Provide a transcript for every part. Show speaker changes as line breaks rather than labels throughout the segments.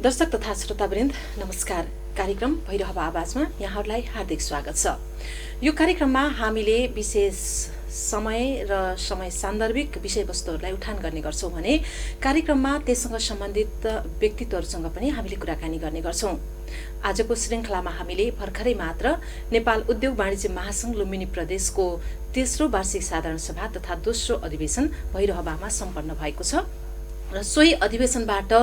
दर्शक तथा श्रोतावृन्द नमस्कार। कार्यक्रम भैरहवा आवाजमा यहाँहरूलाई हार्दिक स्वागत छ। यो कार्यक्रममा हामीले विशेष समय र समय सान्दर्भिक विषयवस्तुहरूलाई उठान गर्ने गर्छौं भने कार्यक्रममा त्यससँग सम्बन्धित व्यक्तित्वहरूसँग पनि हामीले कुराकानी गर्ने गर्छौं। आजको श्रृङ्खलामा हामीले भर्खरै मात्र नेपाल उद्योग वाणिज्य महासंघ लुम्बिनी प्रदेशको तेस्रो वार्षिक साधारण सभा तथा दोस्रो अधिवेशन भैरहवामा सम्पन्न भएको छ र सोही अधिवेशनबाट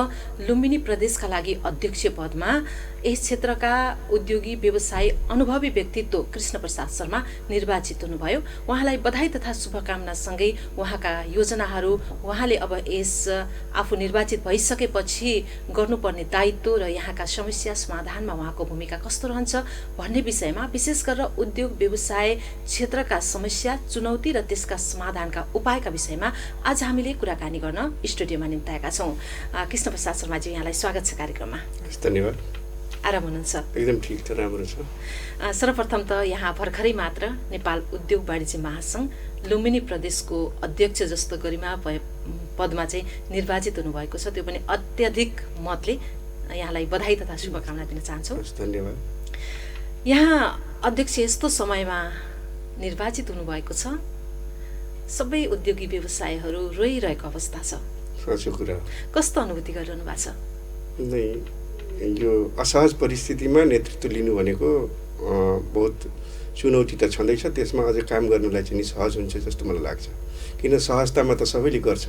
लुम्बिनी प्रदेशका लागि अध्यक्ष पदमा यस क्षेत्रका उद्योगी व्यवसायी अनुभवी व्यक्तित्व कृष्ण प्रसाद शर्मा निर्वाचित हुनुभयो। उहाँलाई बधाई तथा शुभकामना सँगै उहाँका योजनाहरू, उहाँले अब यस आफू निर्वाचित भइसकेपछि गर्नुपर्ने दायित्व र यहाँका समस्या समाधानमा उहाँको भूमिका कस्तो रहन्छ भन्ने विषयमा विशेष गरेर उद्योग व्यवसाय क्षेत्रका समस्या, चुनौती र त्यसका समाधानका उपायका विषयमा आज हामीले कुराकानी गर्न स्टुडियोमा निम्ताएका छौं। कृष्ण प्रसाद शर्माजी, यहाँलाई स्वागत छ कार्यक्रममा।
धन्यवाद।
आराम हुनुहुन्छ?
एकदम ठिक छ, राम्रो छ।
सर्वप्रथम त यहाँ भर्खरै मात्र नेपाल उद्योग वाणिज्य महासंघ लुम्बिनी प्रदेशको अध्यक्ष जस्तो गरिमा पदमा चाहिँ निर्वाचित हुनुभएको छ, त्यो पनि अत्यधिक मतले। यहाँलाई बधाई तथा शुभकामना दिन चाहन्छु।
धन्यवाद।
यहाँ अध्यक्ष यस्तो समयमा निर्वाचित हुनुभएको छ, सबै उद्योगी व्यवसायहरू रोइरहेको अवस्था छ।
साँचो कुरा।
कस्तो अनुभूति गरिरहनु भएको छ?
यो असहज परिस्थितिमा नेतृत्व लिनु भनेको बहुत चुनौती त छँदैछ, त्यसमा अझै काम गर्नलाई चाहिँ सहज हुन्छ जस्तो मलाई लाग्छ। किन सहजतामा त सबैले गर्छ,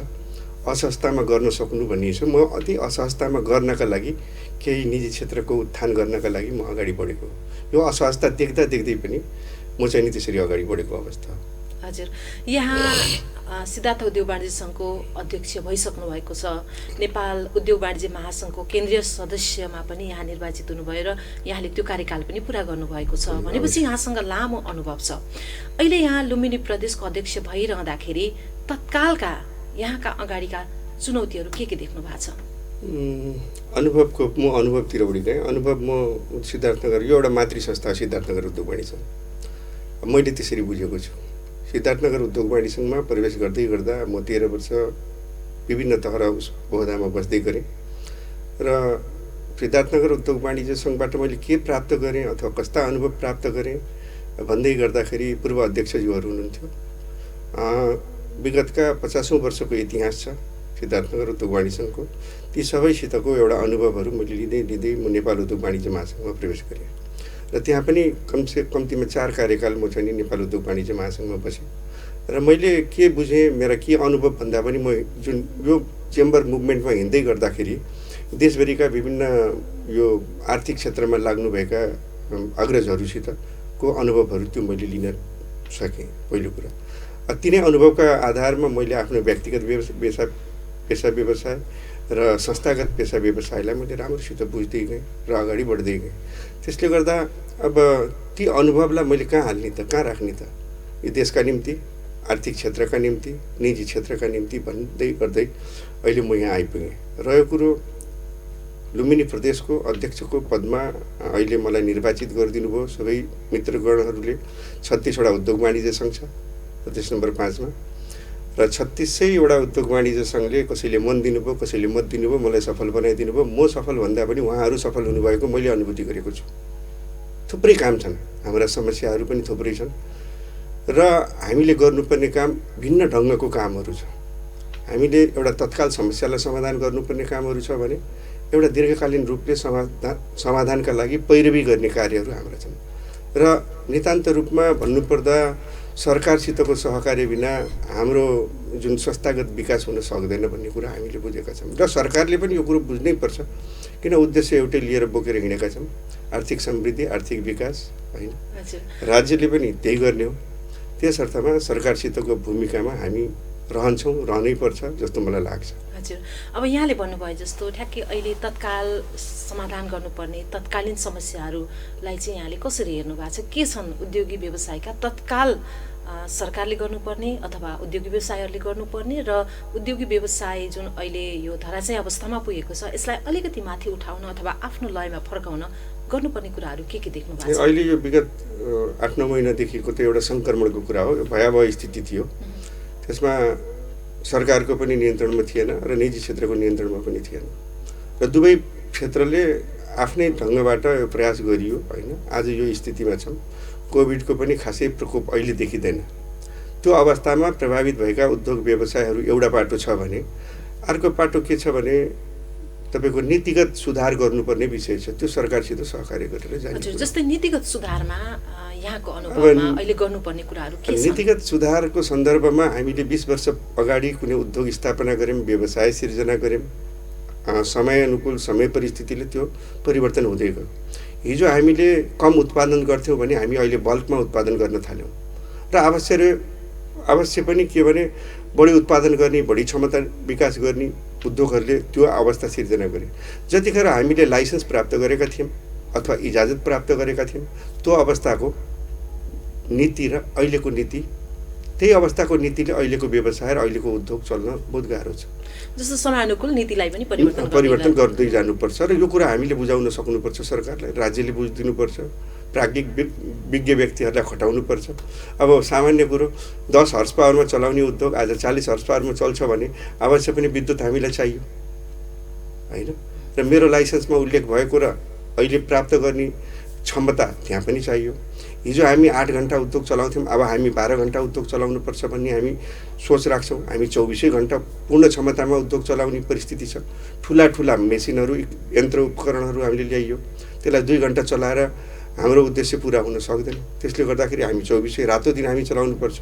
असहजतामा गर्न सक्नु भन्ने छ। म अति असहजतामा गर्नका लागि, केही निजी क्षेत्रको उत्थान गर्नका लागि म अगाडि बढेको। यो असहजता देख्दा देख्दै पनि म चाहिँ नि त्यसरी अगाडि बढेको अवस्था।
हजुर, यहाँ सिद्धार्थ उद्योग वाणिज्य संघको अध्यक्ष भइसक्नु भएको छ, नेपाल उद्योग वाणिज्य महासंघको केन्द्रीय सदस्यमा पनि यहाँ निर्वाचित हुनुभयो र यहाँले त्यो कार्यकाल पनि पूरा गर्नुभएको छ भनेपछि यहाँसँग लामो अनुभव छ। अहिले यहाँ लुम्बिनी प्रदेशको अध्यक्ष भइरहँदाखेरि तत्कालका यहाँका अगाडिका चुनौतीहरू के देख्नु भएको छ?
अनुभवको म अनुभवतिर उडिँदै अनुभव म सिद्धार्थनगर, यो एउटा मातृ संस्था सिद्धार्थनगर उद्योग वाणिज्य संघ, मैले त्यसरी बुझेको छु। सिद्धार्थनगर उद्योग वाणिज्य सङ्घमा प्रवेश गर्दै गर्दा म 13 वर्ष विभिन्न तहरा ओहदामा बस्दै गरेँ र सिद्धार्थनगर उद्योग वाणिज्य सङ्घबाट मैले के प्राप्त गरेँ अथवा कस्ता अनुभव प्राप्त गरेँ भन्दै गर्दाखेरि पूर्व अध्यक्षज्यूहरू हुनुहुन्थ्यो। विगतका 50औं वर्षको इतिहास छ सिद्धार्थनगर उद्योग वाणिज्य सङ्घको। ती सबैसितको एउटा अनुभवहरू मैले लिँदै म नेपाल उद्योग वाणिज्य महासङ्घमा प्रवेश गरेँ र त्यहाँ पनि कम्तीमा 4 कार्यकाल म चाहिँ नेपाल उद्योग वाणिज्य महासङ्घमा बसेँ र मैले के बुझेँ, मेरा के अनुभव भन्दा पनि म जुन यो चेम्बर मुभमेन्टमा हिँड्दै गर्दाखेरि देशभरिका विभिन्न यो आर्थिक क्षेत्रमा लाग्नुभएका अग्रजहरूसितको अनुभवहरू त्यो मैले लिन सकेँ। पहिलो कुरा, तिनै अनुभवका आधारमा मैले आफ्नो व्यक्तिगत पेसा व्यवसाय र संस्थागत पेसा व्यवसायलाई मैले राम्रोसित बुझ्दै गएँ र अगाडि बढ्दै गएँ। त्यसले गर्दा अब ती अनुभवलाई मैले कहाँ हाल्ने त, कहाँ राख्ने त? यो देशका निम्ति, आर्थिक क्षेत्रका निम्ति, निजी क्षेत्रका निम्ति भन्दै गर्दै अहिले म यहाँ आइपुगेँ। रहेको कुरो लुम्बिनी प्रदेशको अध्यक्षको पदमा अहिले मलाई निर्वाचित गरिदिनु भयो सबै मित्रगणहरूले। 36वटा उद्योग वाणिज्य सङ्घ छ प्रदेश नम्बर 5 मा र 36वटा उद्योग वाणिज्य सङ्घले कसैले मन दिनुभयो, कसैले मत दिनुभयो, मलाई सफल बनाइदिनु भयो। म सफल भन्दा पनि उहाँहरू सफल हुनुभएको मैले अनुभूति गरेको छु। थुप्रै काम छन्, हाम्रा समस्याहरू पनि थुप्रै छन् र हामीले गर्नुपर्ने काम भिन्न ढङ्गको कामहरू छ। हामीले एउटा तत्काल समस्यालाई समाधान गर्नुपर्ने कामहरू छ भने एउटा दीर्घकालीन रूपले समाधानका लागि पैरवी गर्ने कार्यहरू हाम्रा छन् र नितान्त रूपमा भन्नुपर्दा सरकारसितको सहकार्य बिना हाम्रो जुन संस्थागत विकास हुन सक्दैन भन्ने कुरा हामीले बुझेका छौँ र सरकारले पनि यो कुरो बुझ्नै पर्छ। किन उद्देश्य एउटै लिएर बोकेर हिँडेका छौँ, आर्थिक समृद्धि, आर्थिक विकास, होइन? राज्यले पनि त्यही गर्ने हो। त्यस अर्थमा सरकारसितको भूमिकामा हामी रहन्छौँ, रहनै पर्छ जस्तो मलाई लाग्छ।
हजुर, अब यहाँले भन्नुभयो जस्तो ठ्याक्कै अहिले तत्काल समाधान गर्नुपर्ने तत्कालीन समस्याहरूलाई चाहिँ यहाँले कसरी हेर्नु भएको छ? के छन् उद्योगी व्यवसायका तत्काल सरकारले गर्नुपर्ने अथवा उद्योगी व्यवसायहरूले गर्नुपर्ने र उद्योगी व्यवसाय जुन अहिले यो धराशयी अवस्थामा पुगेको छ यसलाई अलिकति माथि उठाउन अथवा आफ्नो लयमा फर्काउन गर्नुपर्ने कुराहरू के देख्नु भएको छ?
अहिले यो विगत 8-9 महिनादेखिको त एउटा सङ्क्रमणको कुरा हो, भयावह स्थिति थियो। त्यसमा सरकारको पनि नियन्त्रणमा थिएन र निजी क्षेत्रको नियन्त्रणमा पनि थिएन र दुवै क्षेत्रले आफ्नै ढङ्गबाट प्रयास गरियो होइन। आज यो स्थितिमा छौँ, कोभिडको पनि खासै प्रकोप अहिले देखिँदैन। त्यो अवस्थामा प्रभावित भएका उद्योग व्यवसायहरू एउटा पाटो छ भने अर्को पाटो के छ भने तपाईँको नीतिगत सुधार गर्नुपर्ने विषय छ। त्यो सरकारसित सहकार्य गरेर जाने।
हजुर, जस्तै नीतिगत सुधारमा यहाँको अनुभवमा अहिले गर्नुपर्ने कुराहरू के छ?
नीतिगत सुधारको सन्दर्भमा हामीले 20 वर्ष अगाडि कुनै उद्योग स्थापना गऱ्यौँ, व्यवसाय सिर्जना गऱ्यौँ, समय अनुकूल समय परिस्थितिले त्यो परिवर्तन हुँदै गयो। हिजो हामीले कम उत्पादन गर्थ्यौँ भने हामी अहिले बल्कमा उत्पादन गर्न थाल्यौँ र अवश्य पनि के भने बढी उत्पादन गर्ने, बढी क्षमता विकास गर्ने उद्योगहरूले त्यो अवस्था सिर्जना गरे। जतिखेर हामीले लाइसेन्स प्राप्त गरेका थियौँ अथवा इजाजत प्राप्त गरेका थियौँ, त्यो अवस्थाको नीति र अहिलेको नीति, त्यही अवस्थाको नीतिले अहिलेको व्यवसाय र अहिलेको उद्योग चल्न बहुत गाह्रो छ।
जस्तो समयानुकूल नीतिलाई पनि
परिवर्तन गर्दै जानुपर्छ र यो कुरा हामीले बुझाउन सक्नुपर्छ सरकारलाई, राज्यले बुझिदिनुपर्छ, प्राज्ञिक विज्ञ व्यक्तिहरूलाई खटाउनुपर्छ। अब सामान्य कुरो 10 हर्स पावरमा चलाउने उद्योग आज 40 हर्स पावरमा चल्छ भने अवश्य पनि विद्युत हामीलाई चाहियो होइन। र मेरो लाइसेन्समा उल्लेख भएको र अहिले प्राप्त गर्ने क्षमता त्यहाँ पनि चाहियो। हिजो हामी 8 घन्टा उद्योग चलाउँथ्यौँ, अब हामी 12 घन्टा उद्योग चलाउनुपर्छ भन्ने हामी सोच राख्छौँ। हामी 24 घन्टा पूर्ण क्षमतामा उद्योग चलाउने परिस्थिति छ। ठुला ठुला मेसिनहरू, यन्त्र उपकरणहरू हामीले ल्याइयो, त्यसलाई 2 घन्टा चलाएर हाम्रो उद्देश्य पुरा हुन सक्दैन। त्यसले गर्दाखेरि हामी 24 रातो दिन हामी चलाउनुपर्छ।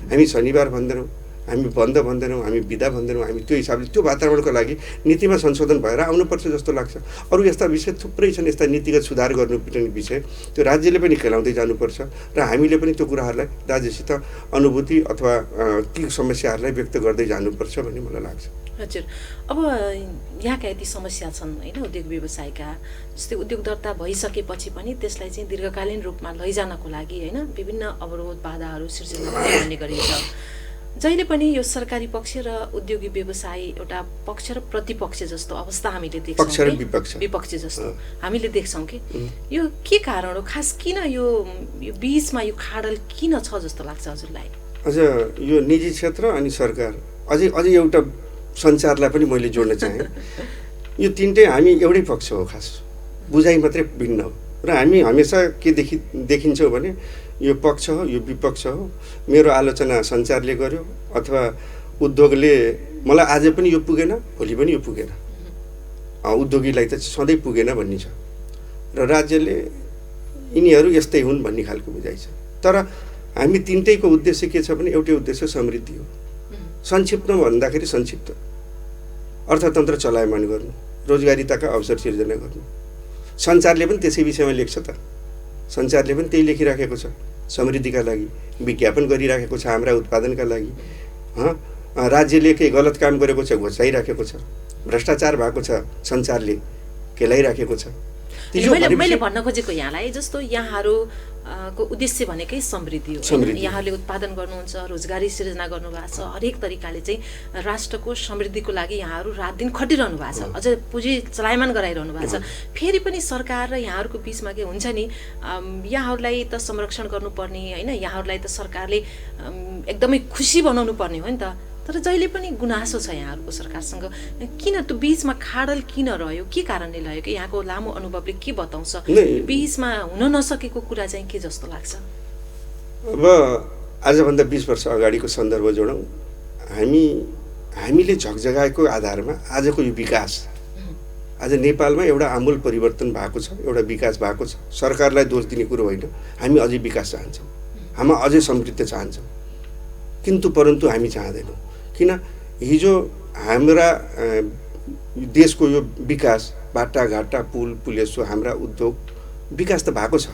हामी शनिबार भन्दैनौँ, हामी बन्द भन्दैनौँ, हामी बिदा भन्दैनौँ। हामी त्यो हिसाबले त्यो वातावरणको लागि नीतिमा संशोधन भएर आउनुपर्छ जस्तो लाग्छ। अरू यस्ता विषय थुप्रै छन्, यस्ता नीतिगत सुधार गर्नुपर्ने विषय, त्यो राज्यले पनि खेलाउँदै जानुपर्छ र हामीले पनि त्यो कुराहरूलाई राज्यसित अनुभूति अथवा ती समस्याहरूलाई व्यक्त गर्दै जानुपर्छ भन्ने मलाई लाग्छ।
हजुर, अब यहाँका यति समस्या छन् होइन उद्योग व्यवसायका, जस्तै उद्योग दर्ता भइसकेपछि पनि त्यसलाई चाहिँ दीर्घकालीन रूपमा लैजानको लागि होइन विभिन्न अवरोध बाधाहरू सिर्जना गर्ने गरिन्छ। जहिले पनि यो सरकारी पक्ष र उद्योगी व्यवसाय एउटा पक्ष र प्रतिपक्ष जस्तो अवस्था हामीले देख्छौँ,
पक्ष र
विपक्ष जस्तो हामीले देख्छौँ कि यो के कारण हो? खास किन यो बीचमा यो खाडल किन छ जस्तो लाग्छ हजुरलाई?
अझ यो निजी क्षेत्र अनि सरकार, अझै एउटा सञ्चारलाई पनि मैले जोड्न चाहेँ। यो तिनटै हामी एउटै पक्ष हो, खास बुझाइ मात्रै भिन्न हो र हामी हमेसा के देखिन्छौँ भने यो पक्ष हो, यो विपक्ष हो। मेरो आलोचना सञ्चारले गर्यो अथवा उद्योगले मलाई आज पनि यो पुगेन, भोलि पनि यो पुगेन, उद्योगीलाई त सधैँ पुगेन भन्ने छ र राज्यले यिनीहरू यस्तै हुन् भन्ने खालको बुझाइ छ। तर हामी तिनटैको उद्देश्य के छ भने एउटै उद्देश्य समृद्धि हो। संक्षिप्तमा भन्दाखेरि संक्षिप्त अर्थतन्त्र चलायमान गर्नु, रोजगारीताका अवसर सिर्जना गर्नु। सञ्चारले पनि त्यसै विषयमा लेख्छ त, सञ्चारले पनि त्यही लेखिराखेको छ, समृद्धिका लागि विज्ञापन गरिराखेको छ, हाम्रा उत्पादनका लागि। राज्यले केही गलत काम गरेको छ घोचाइराखेको छ, भ्रष्टाचार भएको छ सञ्चारले केलाइराखेको छ।
मैले भन्न खोजेको यहाँलाई जस्तो यहाँहरूको उद्देश्य भनेकै समृद्धि हो। यहाँहरूले उत्पादन गर्नुहुन्छ, रोजगारी सिर्जना गर्नुभएको छ, हरेक तरिकाले चाहिँ राष्ट्रको समृद्धिको लागि यहाँहरू रात दिन खटिरहनु भएको छ, अझ पुँजी चलायमान गराइरहनु भएको छ। फेरि पनि सरकार र यहाँहरूको बिचमा के हुन्छ नि, यहाँहरूलाई त संरक्षण गर्नुपर्ने होइन, यहाँहरूलाई त सरकारले एकदमै खुसी बनाउनु पर्ने हो नि त। तर जहिले पनि गुनासो छ यहाँहरूको सरकारसँग, किन त्यो बिचमा खाडल किन रह्यो, के कारणले रह्यो कि यहाँको लामो अनुभवले के बताउँछ? बिचमा हुन नसकेको कुरा चाहिँ के जस्तो लाग्छ?
अब आजभन्दा 20 वर्ष अगाडिको सन्दर्भ जोडौँ। हामीले झकझगाएको आधारमा आजको यो विकास, आज नेपालमा एउटा आमूल परिवर्तन भएको छ, एउटा विकास भएको छ। सरकारलाई दोष दिने कुरो होइन, हामी अझै विकास चाहन्छौँ, हामी अझै समृद्ध चाहन्छौँ, किन्तु परन्तु हामी चाहँदैनौँ। किन? हिजो हाम्रा देशको यो विकास, बाटाघाटा, पुल पुलेसो, हाम्रा उद्योग विकास त भएको छ,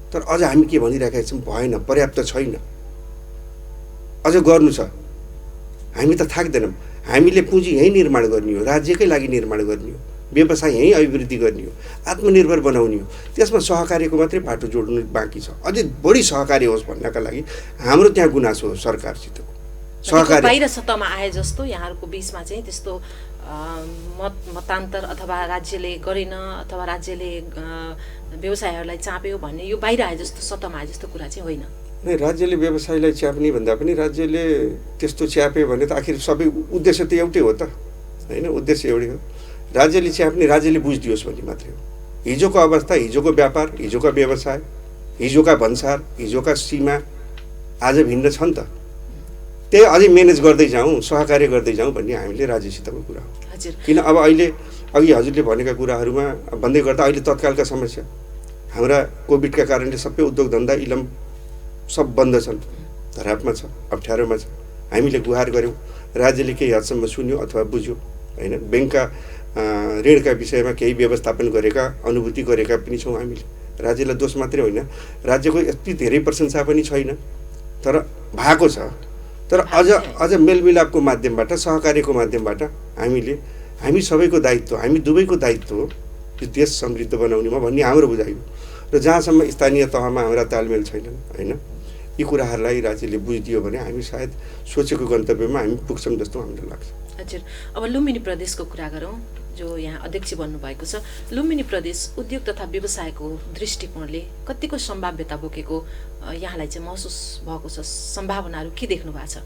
तर अझ हामी के भनिरहेका छौँ, भएन, पर्याप्त छैन, अझ गर्नु छ। हामी त थाक्दैनौँ। हामीले पुँजी यहीँ निर्माण गर्ने हो, राज्यकै लागि निर्माण गर्ने हो, व्यवसाय यहीँ अभिवृद्धि गर्ने हो, आत्मनिर्भर बनाउने हो। त्यसमा सहकारीको मात्रै बाटो जोड्नु बाँकी छ। अझै बढी सहकारी होस् भन्नका लागि हाम्रो त्यहाँ गुनासो हो सरकारसितको।
सहकारी बाहिर सत्तामा आए जस्तो यहाँहरूको बिचमा चाहिँ त्यस्तो मतान्तर अथवा राज्यले गरेन अथवा राज्यले व्यवसायहरूलाई चाप्यो भन्ने यो बाहिर आए जस्तो, सत्तामा आए जस्तो कुरा चाहिँ होइन।
राज्यले व्यवसायलाई च्याप्ने भन्दा पनि राज्यले त्यस्तो च्याप्यो भने त आखिर सबै उद्देश्य त एउटै हो त होइन, उद्देश्य एउटै हो। राज्यले चाहिँ आफ्नो राज्यले बुझिदियोस् भन्ने मात्रै हो। हिजोको अवस्था, हिजोको व्यापार, हिजोका व्यवसाय, हिजोका भन्सार, हिजोका सीमा आज भिन्न छ नि त। त्यही अझै म्यानेज गर्दै जाउँ, सहकार्य गर्दै जाउँ भन्ने हामीले राज्यसितको कुरा हो।
हजुर।
किन अब अहिले अघि हजुरले भनेका कुराहरूमा भन्दै गर्दा अहिले तत्कालका समस्या हाम्रा कोभिडका कारणले सबै उद्योग धन्दा इलम सब बन्द छन्, धरापमा छ, अप्ठ्यारोमा छ। हामीले गुहार गऱ्यौँ, राज्यले केही हदसम्म सुन्यो अथवा बुझ्यो होइन। ब्याङ्कका ऋणका विषयमा केही व्यवस्थापन गरेका, अनुभूति गरेका पनि छौँ हामीले। राज्यलाई दोष मात्रै होइन, राज्यको यति धेरै प्रशंसा पनि छैन, तर भएको छ। तर अझ मेलमिलापको माध्यमबाट, सहकार्यको माध्यमबाट हामी सबैको दायित्व, हामी दुवैको दायित्व हो यो देश समृद्ध बनाउनेमा भन्ने हाम्रो बुझाइ हो। र जहाँसम्म स्थानीय तहमा हाम्रा तालमेल छैनन् होइन, यी कुराहरूलाई राज्यले बुझिदियो भने हामी सायद सोचेको गन्तव्यमा हामी पुग्छौँ जस्तो हामीलाई लाग्छ।
हजुर। अब लुम्बिनी प्रदेशको कुरा गरौँ, जो यहाँ अध्यक्ष बन्नुभएको छ। लुम्बिनी प्रदेश उद्योग तथा व्यवसायको दृष्टिकोणले कतिको सम्भाव्यता बोकेको यहाँलाई चाहिँ महसुस भएको छ? सम्भावनाहरू के देख्नु भएको छ?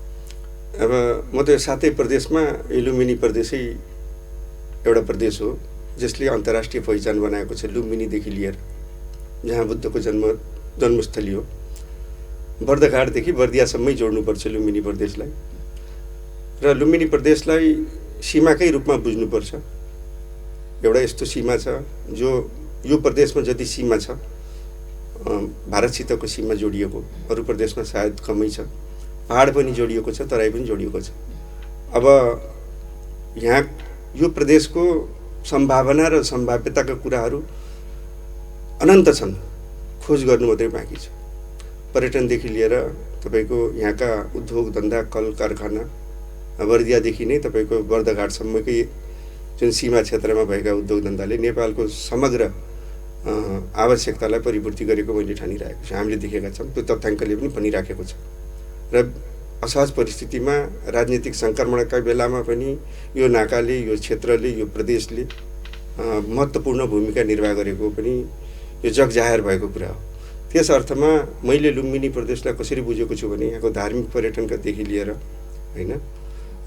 अब म त यो 7 प्रदेशमा लुम्बिनी प्रदेशै एउटा प्रदेश हो जसले अन्तर्राष्ट्रिय पहिचान बनाएको छ। लुम्बिनीदेखि लिएर जहाँ बुद्धको जन्मस्थली हो, बर्दघाटदेखि बर्दियासम्मै जोड्नुपर्छ लुम्बिनी प्रदेशलाई। र लुम्बिनी प्रदेशलाई सीमाकै रूपमा बुझ्नुपर्छ। एउटा यस्तो सीमा छ जो यो प्रदेशमा जति सीमा छ भारतसितको सीमा जोडिएको, अरू प्रदेशमा सायद कमै छ। पहाड पनि जोडिएको छ, तराई पनि जोडिएको छ। अब यहाँ यो प्रदेशको सम्भावना र सम्भाव्यताका कुराहरू अनन्त छन्, खोज गर्नु मात्रै बाँकी छ। पर्यटनदेखि लिएर तपाईँको यहाँका उद्योग धन्दा, कल कारखाना, बर्दियादेखि नै तपाईँको बर्दघाटसम्मकै जुन सीमा क्षेत्रमा भएका उद्योग धन्दाले नेपालको समग्र आवश्यकतालाई परिपूर्ति गरेको मैले ठानिरहेको छु। हामीले देखेका छौँ, त्यो तथ्याङ्कले पनि भनिराखेको छ। र असहज परिस्थितिमा राजनीतिक सङ्क्रमणका बेलामा पनि यो नाकाले, यो क्षेत्रले, यो प्रदेशले महत्त्वपूर्ण भूमिका निर्वाह गरेको पनि यो जगजाहेर भएको कुरा हो। त्यस अर्थमा मैले लुम्बिनी प्रदेशलाई कसरी बुझेको छु भने यहाँको धार्मिक पर्यटनकादेखि लिएर होइन,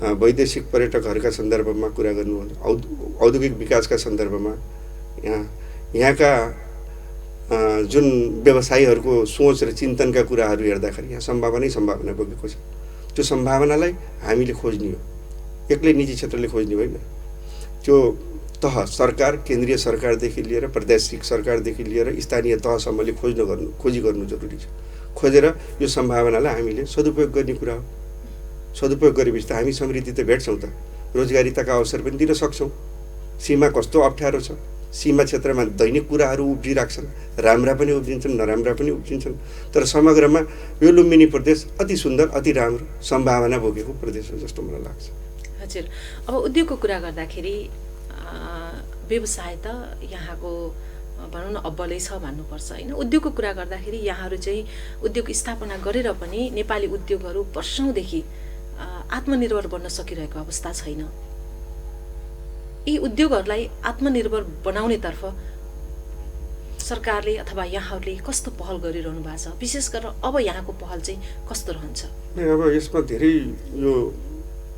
वैदेशिक पर्यटकहरूका सन्दर्भमा कुरा गर्नु, औद्योगिक विकासका सन्दर्भमा यहाँका जुन व्यवसायीहरूको सोच र चिन्तनका कुराहरू हेर्दाखेरि यहाँ सम्भावना बोकेको छ। त्यो सम्भावनालाई हामीले खोज्ने हो, एक्लै निजी क्षेत्रले खोज्ने होइन। त्यो तह सरकार, केन्द्रीय सरकारदेखि लिएर प्रादेशिक सरकारदेखि लिएर स्थानीय तहसम्मले खोजी गर्नु जरुरी छ। खोजेर यो सम्भावनालाई हामीले सदुपयोग गर्ने कुरा हो। सदुपयोग गरेपछि त हामी समृद्धि त भेट्छौँ त, रोजगारीताका अवसर पनि दिन सक्छौँ। सीमा कस्तो अप्ठ्यारो छ, सीमा क्षेत्रमा दैनिक कुराहरू उब्जिराख्छन्, राम्रा पनि उब्जिन्छन्, नराम्रा पनि उब्जिन्छन्। तर समग्रमा यो लुम्बिनी प्रदेश अति सुन्दर, अति राम्रो सम्भावना बोकेको प्रदेश हो जस्तो मलाई लाग्छ।
हजुर। अब उद्योगको कुरा गर्दाखेरि व्यवसाय त यहाँको भनौँ न अब्बलै छ भन्नुपर्छ होइन। उद्योगको कुरा गर्दाखेरि यहाँहरू चाहिँ उद्योग स्थापना गरेर पनि नेपाली उद्योगहरू वर्षौँदेखि आत्मनिर्भर बन्न सकिरहेको अवस्था छैन। यी उद्योगहरूलाई आत्मनिर्भर बनाउनेतर्फ सरकारले अथवा यहाँहरूले कस्तो पहल गरिरहनु भएको छ? विशेष गरेर अब यहाँको पहल चाहिँ कस्तो रहन्छ?
अब यसमा धेरै यो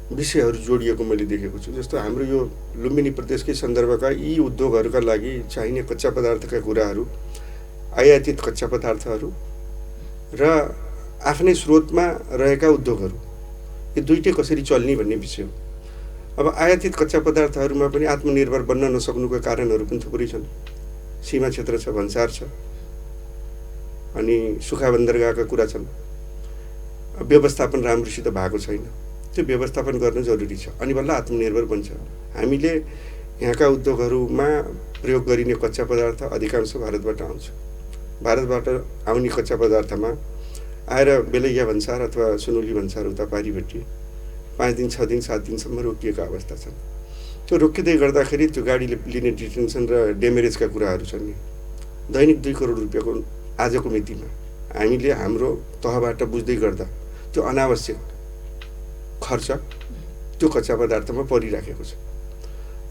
विषयहरू जोडिएको मैले देखेको छु। जस्तो हाम्रो यो लुम्बिनी प्रदेशकै सन्दर्भका यी उद्योगहरूका लागि चाहिने कच्चा पदार्थका कुराहरू, आयातित कच्चा पदार्थहरू र आफ्नै स्रोतमा रहेका उद्योगहरू, यो दुईटै कसरी चल्ने भन्ने विषय हो। अब आयातित कच्चा पदार्थहरूमा पनि आत्मनिर्भर बन्न नसक्नुको कारणहरू पनि थुप्रै छन्। सीमा क्षेत्र छ, भन्सार छ, अनि सुखा बन्दरगाहका कुरा छन्। व्यवस्थापन राम्रोसित भएको छैन, त्यो व्यवस्थापन गर्न जरुरी छ, अनि बल्ल आत्मनिर्भर बन्छ। हामीले यहाँका उद्योगहरूमा प्रयोग गरिने कच्चा पदार्थ अधिकांश भारतबाट आउँछ। भारतबाट आउने कच्चा पदार्थमा आएर बेलैया भन्सार अथवा सुनौली भन्सार उता पारिपट्टि 5 दिन, 6 दिन, 7 दिनसम्म रोकिएको अवस्था छन्। त्यो रोकिँदै गर्दाखेरि त्यो गाडीले लिने डिटेन्सन र डेमेरेजका कुराहरू छन् नि। दैनिक 2 करोड रुपियाँको आजको मितिमा हामीले हाम्रो तहबाट बुझ्दै गर्दा त्यो अनावश्यक खर्च त्यो कच्चा पदार्थमा परिराखेको छ।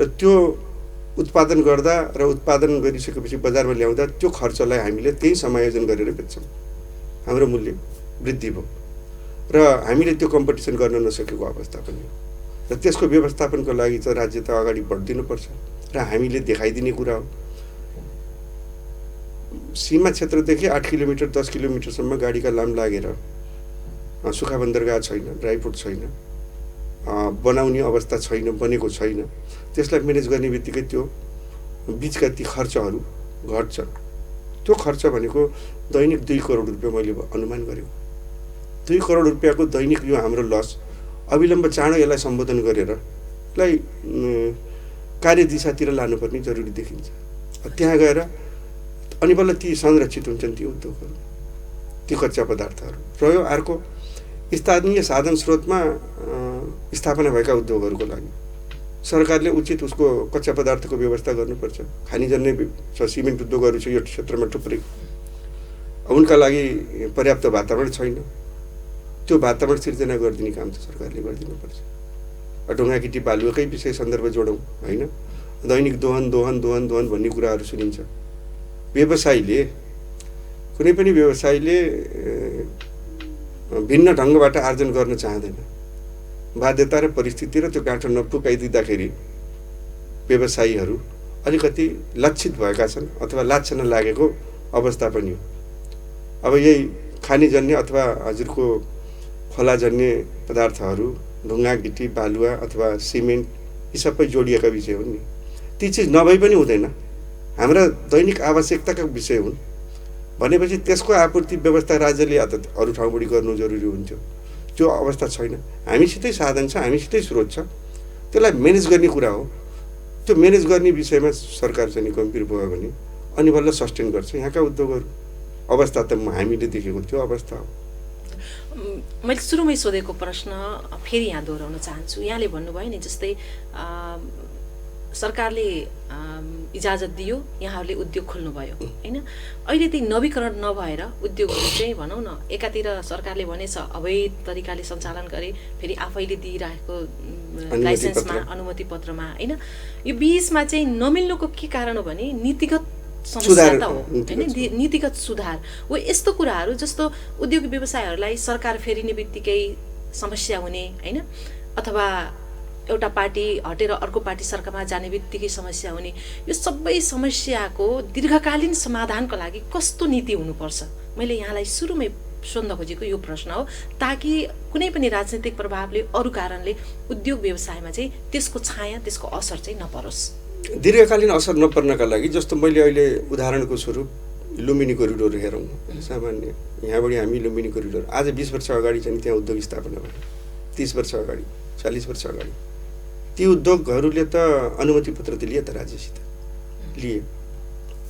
र त्यो उत्पादन गर्दा र उत्पादन गरिसकेपछि बजारमा ल्याउँदा त्यो खर्चलाई हामीले त्यही समायोजन गरेर बेच्छौँ। हाम्रो मूल्य वृद्धि भयो र हामीले त्यो कम्पिटिसन गर्न नसकेको अवस्था पनि हो। र त्यसको व्यवस्थापनको लागि चाहिँ राज्य त अगाडि बढिदिनुपर्छ। र हामीले देखाइदिने कुरा हो। सीमा क्षेत्रदेखि 8 किलोमिटर 10 किलोमिटरसम्म गाडीका लाम लागेर सुखा बन्दरगाह छैन, ड्राइपोर्ट छैन, बनाउने अवस्था छैन, बनेको छैन। त्यसलाई म्यानेज गर्ने बित्तिकै त्यो बिचका ती खर्चहरू घट्छ। त्यो खर्च भनेको दैनिक 2 करोड रुपियाँ मैले अनुमान गरेको। 2 करोड रुपियाँको दैनिक यो हाम्रो लस अविलम्ब चाँडो यसलाई सम्बोधन गरेर यसलाई कार्यदिशातिर लानुपर्ने जरुरी देखिन्छ। त्यहाँ गएर अनि बल्ल ती संरक्षित हुन्छन् ती उद्योगहरू, ती कच्चा पदार्थहरू। रह्यो अर्को स्थानीय साधन स्रोतमा स्थापना भएका उद्योगहरूको लागि सरकारले उचित उसको कच्चा पदार्थको व्यवस्था गर्नुपर्छ। खानीजन्य सिमेन्ट उद्योगहरू छ यो क्षेत्रमा थुप्रै, उनका लागि पर्याप्त वातावरण छैन। त्यो वातावरण सिर्जना गरिदिने काम त सरकारले गरिदिनुपर्छ। ढुङ्गागिटी बालुवाकै विषय सन्दर्भ जोडौँ होइन, दैनिक दोहन दोहन दोहन दोहन भन्ने कुराहरू सुनिन्छ। व्यवसायीले कुनै पनि व्यवसायीले भिन्न ढङ्गबाट आर्जन गर्न चाहँदैन। बाध्यता र परिस्थिति र त्यो गाँठो नपुकाइदिँदाखेरि व्यवसायीहरू अलिकति लक्षित भएका छन् अथवा लाज नलागेको अवस्था पनि हो। अब यही खानीजन्य अथवा हजुरको खोलाजन्य पदार्थहरू, ढुङ्गा गिटी बालुवा अथवा सिमेन्ट यी सबै जोडिएका विषय हुन् नि। ती चिज नभई पनि हुँदैन, हाम्रा दैनिक आवश्यकताका विषय हुन् भनेपछि त्यसको आपूर्ति व्यवस्था राज्यले या त अरू ठाउँबाट गर्नु जरुरी हुन्थ्यो। त्यो अवस्था छैन। हामीसितै साधन छ, हामीसितै स्रोत छ, त्यसलाई म्यानेज गर्ने कुरा हो। त्यो म्यानेज गर्ने विषयमा सरकार चाहिँ गम्भीर भयो भने अनि बल्ल सस्टेन गर्छ यहाँका उद्योगहरू। अवस्था त हामीले देखेको त्यो अवस्था हो।
मैले सुरुमै सोधेको प्रश्न फेरि यहाँ दोहोऱ्याउन चाहन्छु। यहाँले भन्नुभयो नि जस्तै सरकारले इजाजत दियो, यहाँहरूले उद्योग खोल्नुभयो होइन। अहिले त्यही नवीकरण नभएर उद्योगहरू चाहिँ भनौँ न, एकातिर सरकारले भनेछ अवैध तरिकाले सञ्चालन गरे, फेरि आफैले दिइरहेको लाइसेन्समा अनुमति पत्रमा होइन, यो बिचमा चाहिँ नमिल्नुको के कारण हो भने नीतिगत समस्या त हो होइन, नीतिगत सुधार हो। यस्तो कुराहरू जस्तो उद्योग व्यवसायहरूलाई सरकार फेरिने बित्तिकै समस्या हुने होइन, अथवा एउटा पार्टी हटेर अर्को पार्टी सरकारमा जाने बित्तिकै समस्या हुने, यो सबै समस्याको दीर्घकालीन समाधानको लागि कस्तो नीति हुनुपर्छ? मैले यहाँलाई सुरुमै सोध्न खोजेको यो प्रश्न हो, ताकि कुनै पनि राजनीतिक प्रभावले अरू कारणले उद्योग व्यवसायमा चाहिँ त्यसको छाया, त्यसको असर चाहिँ नपरोस्।
दीर्घकालीन असर नपर्नका लागि जस्तो मैले अहिले उदाहरणको स्वरूप लुम्बिनी कोरिडोर हेरौँ। सामान्य यहाँबाट हामी लुम्बिनी कोरिडोर आज 20 वर्ष अगाडि चाहिँ त्यहाँ उद्योग स्थापना भयो, 30 वर्ष अगाडि 40 वर्ष अगाडि। ती उद्योगहरूले त अनुमति पत्र त लिए त राज्यसित लिए,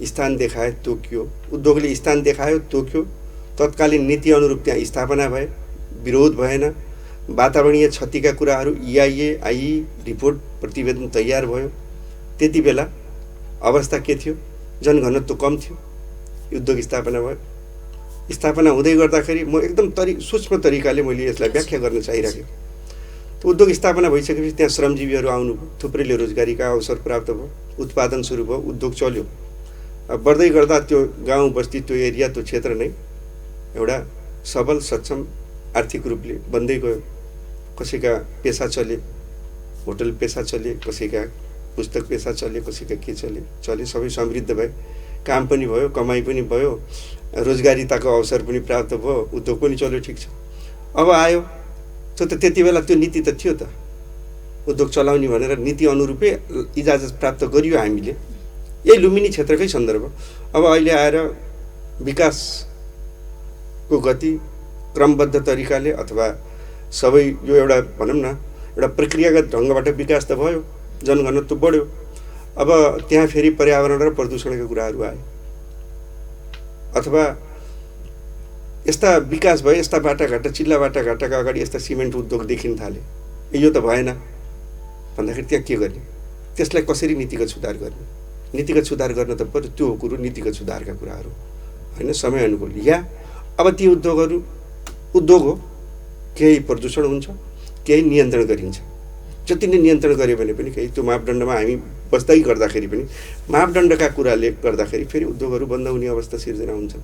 स्थान देखाए तोकियो, उद्योगले स्थान देखायो तोक्यो, तत्कालीन नीति अनुरूप त्यहाँ स्थापना भए, विरोध भएन, वातावरणीय क्षतिका कुराहरू EIA IE रिपोर्ट प्रतिवेदन तयार भयो। त्यति बेला अवस्था के थियो? जनघनत्व कम थियो, उद्योग स्थापना भयो। स्थापना हुँदै गर्दाखेरि म एकदम सूक्ष्म तरिकाले मैले यसलाई व्याख्या गर्न चाहिरहेको। उद्योग स्थापना भइसकेपछि त्यहाँ श्रमजीवीहरू आउनुभयो, थुप्रैले रोजगारीका अवसर प्राप्त भयो, उत्पादन सुरु भयो, उद्योग चल्यो। बढ्दै गर्दा त्यो गाउँ बस्ती त्यो एरिया त्यो क्षेत्र नै एउटा सबल सक्षम आर्थिक रूपले बन्दै गयो। कसैका पेसा चले, होटल पेसा चले, कसैका पुस्तक पेसा चले, कसैका के चले, सबै समृद्ध भए, काम पनि भयो, कमाइ पनि भयो, रोजगारीताको अवसर पनि प्राप्त भयो, उद्योग पनि चल्यो, ठिक छ। अब आयो त्यो त त्यति बेला त्यो नीति त थियो त, उद्योग चलाउने भनेर नीति अनुरूपै इजाजत प्राप्त गरियो हामीले, यही लुम्बिनी क्षेत्रकै सन्दर्भ। अब अहिले आएर विकासको गति क्रमबद्ध तरिकाले अथवा सबै यो एउटा भनौँ न एउटा प्रक्रियागत ढङ्गबाट विकास त भयो, जनघनत्व बढ्यो। अब त्यहाँ फेरि पर्यावरण र प्रदूषणका कुराहरू आए, अथवा यस्ता विकास भए, यस्ता बाटाघाटा चिल्ला बाटाघाटाका अगाडि यस्ता सिमेन्ट उद्योग देखिन थाले। यो त भएन भन्दाखेरि त्यहाँ के गर्ने? त्यसलाई कसरी नीतिगत सुधार गर्ने? नीतिगत सुधार गर्न त पर्यो, त्यो कुरो नीतिगत सुधारका कुराहरू होइन, समय अनुकूल। या अब ती उद्योगहरू उद्योग हो, केही प्रदूषण हुन्छ, केही नियन्त्रण गरिन्छ। जति नै नियन्त्रण गऱ्यो भने पनि केही त्यो मापदण्डमा हामी बस्दै गर्दाखेरि पनि मापदण्डका कुराले गर्दाखेरि फेरि उद्योगहरू बन्द हुने अवस्था सिर्जना हुन्छ।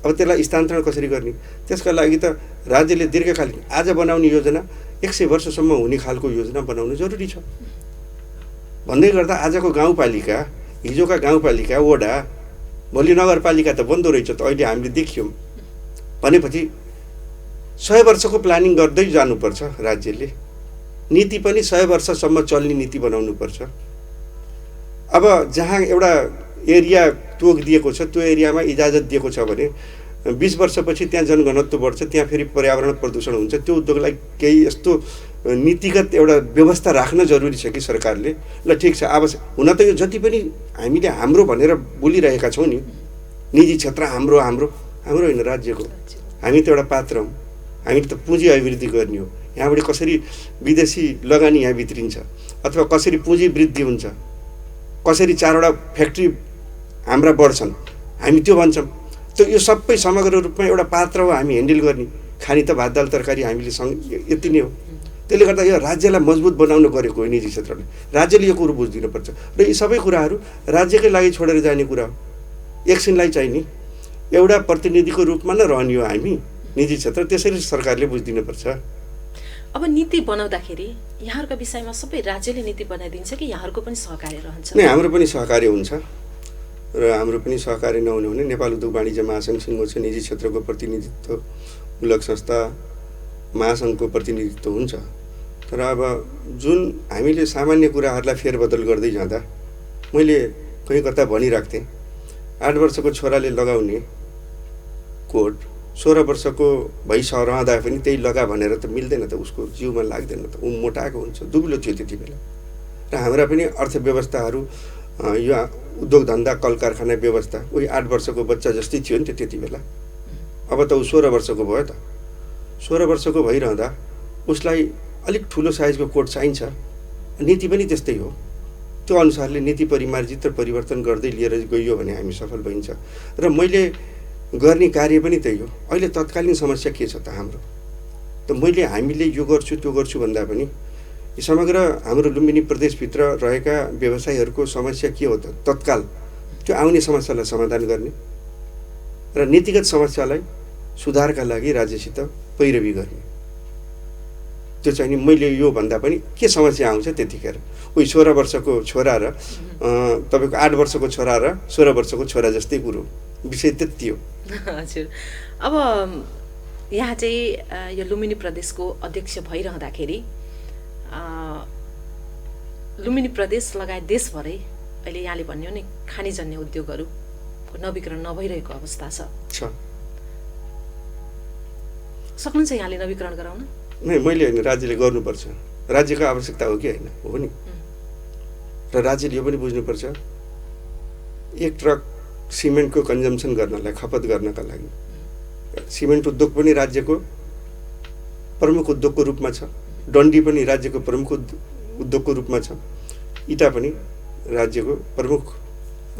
अब त्यसलाई स्थानान्तरण कसरी गर्ने? त्यसका लागि त राज्यले दीर्घकालीन आज बनाउने योजना 100 वर्षसम्म हुने खालको योजना बनाउनु जरुरी छ। भन्दै गर्दा आजको गाउँपालिका, हिजोका गाउँपालिका, वडा, भोलि नगरपालिका त बन्दो रहेछ त अहिले हामीले देखियौँ। भनेपछि 100 वर्षको प्लानिङ गर्दै जानुपर्छ राज्यले। नीति पनि 100 वर्षसम्म चल्ने नीति बनाउनुपर्छ। अब जहाँ एउटा एरिया तोक दिएको छ, त्यो एरियामा इजाजत दिएको छ भने 20 वर्षपछि त्यहाँ जनघनत्व बढ्छ, त्यहाँ फेरि पर्यावरण प्रदूषण हुन्छ। त्यो उद्योगलाई केही यस्तो नीतिगत एउटा व्यवस्था राख्न जरुरी छ कि सरकारले। ल ठिक छ, आवश्यक हुन त यो जति पनि हामीले हाम्रो भनेर बोलिरहेका छौँ नि, निजी क्षेत्र हाम्रो हाम्रो हाम्रो होइन, राज्यको। हामी त एउटा पात्र हौँ। हामीले त पुँजी अभिवृद्धि गर्ने हो। यहाँबाट कसरी विदेशी लगानी यहाँ भित्रिन्छ अथवा कसरी पुँजी वृद्धि हुन्छ, कसरी 4वटा फ्याक्ट्री हाम्रा बढ्छन्, हामी त्यो भन्छौँ। त्यो यो सबै समग्र रूपमा एउटा पात्र हो हामी ह्यान्डल गर्ने। खानी त भात दाल तरकारी हामीले यति नै हो। त्यसले गर्दा यो राज्यलाई मजबुत बनाउन गरेको हो निजी क्षेत्रले। राज्यले यो कुरो बुझिदिनुपर्छ र यी सबै कुराहरू राज्यकै लागि छोडेर जाने कुरा हो। एकछिनलाई चाहिँ नि एउटा प्रतिनिधिको रूपमा नै रहने हो हामी निजी क्षेत्र, त्यसरी सरकारले बुझिदिनुपर्छ।
अब नीति बनाउँदाखेरि यहाँहरूको विषयमा सबै राज्यले नीति बनाइदिन्छ कि यहाँहरूको पनि सहकार्य रहन्छ?
नै, हाम्रो पनि सहकार्य हुन्छ र हाम्रो पनि सहकार्य नहुने भने नेपाल उद्योग वाणिज्य महासङ्घ सिङ्गो छ, निजी क्षेत्रको प्रतिनिधित्वमूलक संस्था महासङ्घको प्रतिनिधित्व हुन्छ। तर अब जुन हामीले सामान्य कुराहरूलाई फेरबदल गर्दै जाँदा मैले कहीँ कता भनिरहेको थिएँ, 8 वर्षको छोराले लगाउने कोट 16 वर्षको भइरहँदा पनि त्यही लगा भनेर त मिल्दैन त, उसको जिउमा लाग्दैन त, ऊ मोटाएको हुन्छ, दुब्लो थियो त्यति बेला। र हाम्रा पनि अर्थव्यवस्थाहरू यो उद्योग धन्दा कल कारखाना व्यवस्था उही 8 वर्षको बच्चा जस्तै थियो नि त त्यति बेला। अब त ऊ 16 वर्षको भयो त। 16 वर्षको भइरहँदा उसलाई अलिक ठुलो साइजको कोट चाहिन्छ। नीति पनि त्यस्तै हो। त्यो अनुसारले नीति परिमार्जित र परिवर्तन गर्दै लिएर गइयो भने हामी सफल भइन्छ। र मैले गर्ने कार्य पनि त्यही हो। अहिले तत्कालीन समस्या के छ त हाम्रो? त हामीले यो गर्छु त्यो गर्छु भन्दा पनि समग्र हाम्रो लुम्बिनी प्रदेशभित्र रहेका व्यवसायीहरूको समस्या के हो त तत्काल? त्यो आउने समस्यालाई समाधान गर्ने र नीतिगत समस्यालाई सुधारका लागि राज्यसित पैरवी गर्ने। त्यो चाहिँ नि मैले यो भन्दा पनि के समस्या आउँछ त्यतिखेर उही 16 वर्षको छोरा र तपाईँको 8 वर्षको छोरा र 16 वर्षको छोरा जस्तै कुरो, विषय त्यति हो।
हजुर, अब यहाँ चाहिँ यो लुम्बिनी प्रदेशको अध्यक्ष भइरहँदाखेरि लुम्बिनी प्रदेश लगायत देशभरै अहिले यहाँले भन्यो नि खानीजन्य उद्योगहरूको नवीकरण नभइरहेको अवस्था छ। सक्नुहुन्छ यहाँले नवीकरण गराउन?
नै, मैले होइन, राज्यले गर्नुपर्छ। राज्यको आवश्यकता हो कि होइन? हो नि। र राज्यले यो पनि बुझ्नुपर्छ, 1 ट्रक सिमेन्टको कन्जम्सन गर्नलाई, खपत गर्नका लागि सिमेन्ट उद्योग पनि राज्यको प्रमुख उद्योगको रूपमा छ, डन्डी पनि राज्यको प्रमुख उद्योगको रूपमा छ, इटा पनि राज्यको प्रमुख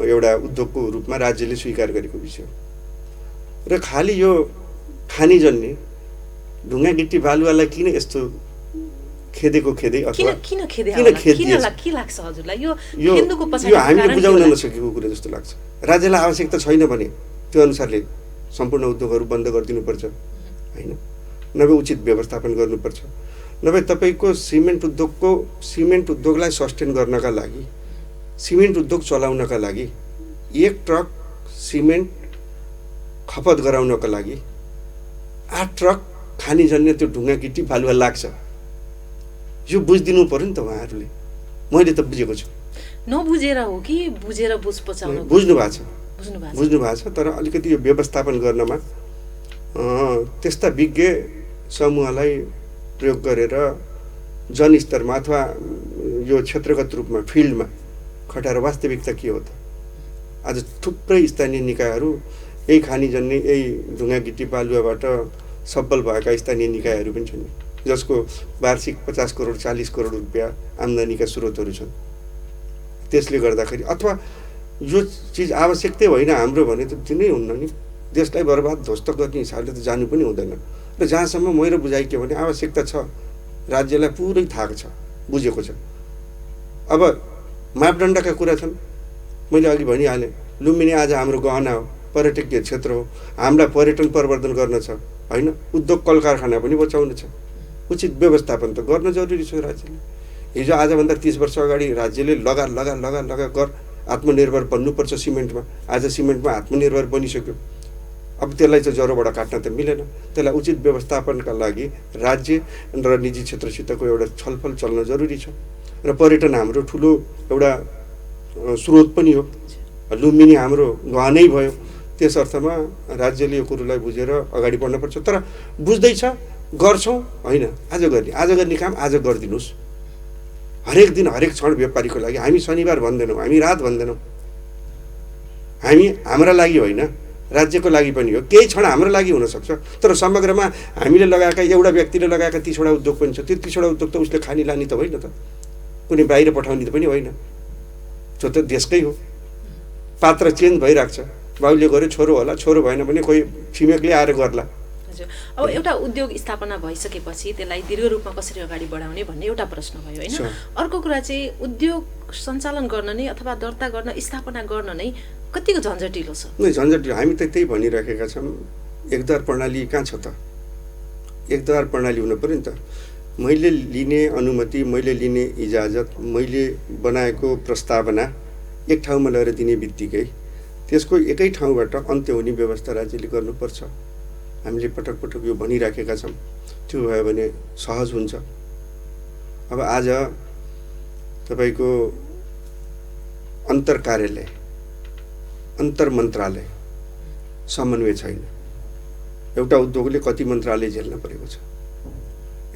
एउटा उद्योगको रूपमा राज्यले स्वीकार गरेको विषय हो। र खालि यो खानीजन्य ढुङ्गा गिट्टी बालुवालाई किन यस्तो खेदै अथवा
के लाग्छ हजुरलाई यो
हामीले बुझाउन नसकेको कुरा जस्तो लाग्छ। राज्यलाई आवश्यकता छैन भने त्यो अनुसारले सम्पूर्ण उद्योगहरू बन्द गरिदिनुपर्छ, होइन? नभए उचित व्यवस्थापन गर्नुपर्छ। नभए तपाईँको सिमेन्ट उद्योगलाई सस्टेन गर्नका लागि, सिमेन्ट उद्योग चलाउनका लागि 1 ट्रक सिमेन्ट खपत गराउनका लागि 8 ट्रक खानीजन्य त्यो ढुङ्गा गिट्टी बालुवा लाग्छ। यो बुझिदिनु पर्यो नि त उहाँहरूले। मैले त बुझेको छु।
नबुझेर हो कि बुझेर बुझ पचाउनु?
बुझ्नु भएको छ, तर अलिकति यो व्यवस्थापन गर्नमा त्यस्ता विज्ञ समूहलाई प्रयोग गरेर जनस्तरमा अथवा यो क्षेत्रगत रूपमा फिल्डमा खटाएर वास्तविकता के हो त? आज थुप्रै स्थानीय निकायहरू यही खानीजन्य यही ढुङ्गा गिट्टी बालुवाबाट सफल भएका स्थानीय निकायहरू पनि छन्, जसको वार्षिक 50 करोड 40 करोड रुपियाँ आम्दानीका स्रोतहरू छन्। त्यसले गर्दाखेरि अथवा यो चिज आवश्यकतै होइन हाम्रो भने त दिनै हुन्न नि। देशलाई बर्बाद ध्वस्त गर्ने हिसाबले त जानु पनि हुँदैन। र जहाँसम्म मेरो बुझाइ के भने आवश्यकता छ, राज्यलाई पुरै थाहा छ, बुझेको छ। अब मापदण्डका कुरा छन्। मैले अघि भनिहालेँ, लुम्बिनी आज हाम्रो गहना हो, पर्यटकीय क्षेत्र हो, हामीलाई पर्यटन प्रवर्धन गर्न छ, होइन? उद्योग कल कारखाना पनि बचाउनु छ। उचित व्यवस्थापन त गर्न जरुरी छ राज्यले। हिजो आजभन्दा 30 वर्ष अगाडि राज्यले लगा कर आत्मनिर्भर बन्नुपर्छ सिमेन्टमा। आज सिमेन्टमा आत्मनिर्भर बनिसक्यो। अब त्यसलाई चाहिँ जरोबाट काट्न त मिलेन। त्यसलाई उचित व्यवस्थापनका लागि राज्य र निजी क्षेत्रसितको एउटा छलफल चल्न जरुरी छ। र पर्यटन हाम्रो ठुलो एउटा स्रोत पनि हो। लुम्बिनी हाम्रो गहनै भयो। त्यस अर्थमा राज्यले यो कुरोलाई बुझेर अगाडि बढ्नुपर्छ। तर बुझ्दैछ, गर्छौँ होइन, आज गर्ने काम आज गरिदिनुहोस्। हरेक दिन हरेक क्षण व्यापारीको लागि। हामी शनिबार भन्दैनौँ, हामी रात भन्दैनौँ। हामी हाम्रा लागि होइन, राज्यको लागि पनि हो। केही क्षण हाम्रो लागि हुनसक्छ, तर समग्रमा हामीले लगाएका, एउटा व्यक्तिले लगाएका 30वटा उद्योग पनि छ। त्यो 30वटा उद्योग त उसले खानी लाने त होइन त, कुनै बाहिर पठाउने त पनि होइन। त्यो त देशकै हो। पात्र चेन्ज भइरहेको छ। बाउले गर्यो, छोरो होला, छोरो भएन भने कोही छिमेकले आएर गर्ला।
हजुर, अब एउटा उद्योग स्थापना भइसकेपछि त्यसलाई दीर्घ रूपमा कसरी अगाडि बढाउने भन्ने एउटा प्रश्न भयो होइन। अर्को कुरा चाहिँ उद्योग सञ्चालन गर्न नै अथवा दर्ता गर्न, स्थापना गर्न नै कतिको झन्झटिलो छ?
नै झन्झटिलो। हामी त त्यही भनिराखेका छौँ, एकद्वार प्रणाली कहाँ छ त? एकद्वार प्रणाली हुनु पर्यो नि त। मैले लिने अनुमति, मैले लिने इजाजत, मैले बनाएको प्रस्तावना एक ठाउँमा लगेर दिने बित्तिकै त्यसको एकै ठाउँबाट अन्त्य हुने व्यवस्था राज्यले गर्नुपर्छ। हामीले पटक पटक यो भनिराखेका छौँ। त्यो भयो भने सहज हुन्छ। अब आज तपाईँको अन्तर कार्यालय, अन्तर मन्त्रालय समन्वय छैन। एउटा उद्योगले कति मन्त्रालय झेल्न परेको छ,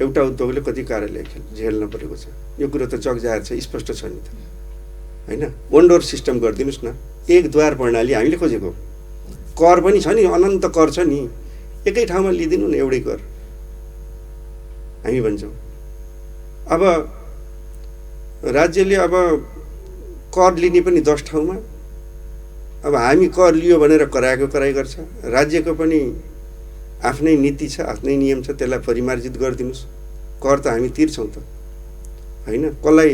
एउटा उद्योगले कति कार्यालय झेल्न परेको छ, यो कुरो त जगजाहेर छ, स्पष्ट छ नि त होइन। वन डोर सिस्टम गरिदिनुहोस् न। एक द्वार प्रणाली हामीले खोजेको। कर पनि छ नि, अनन्त कर छ नि, एकै ठाउँमा लिइदिनु न, एउटै कर हामी भन्छौँ। अब राज्यले अब कर लिने पनि 10 ठाउँमा। अब हामी कर लियो भनेर कराई गर्छ। राज्यको पनि आफ्नै नीति छ, आफ्नै नियम छ, त्यसलाई परिमार्जित गरिदिनुहोस्। कर त हामी तिर्छौँ त होइन। कसलाई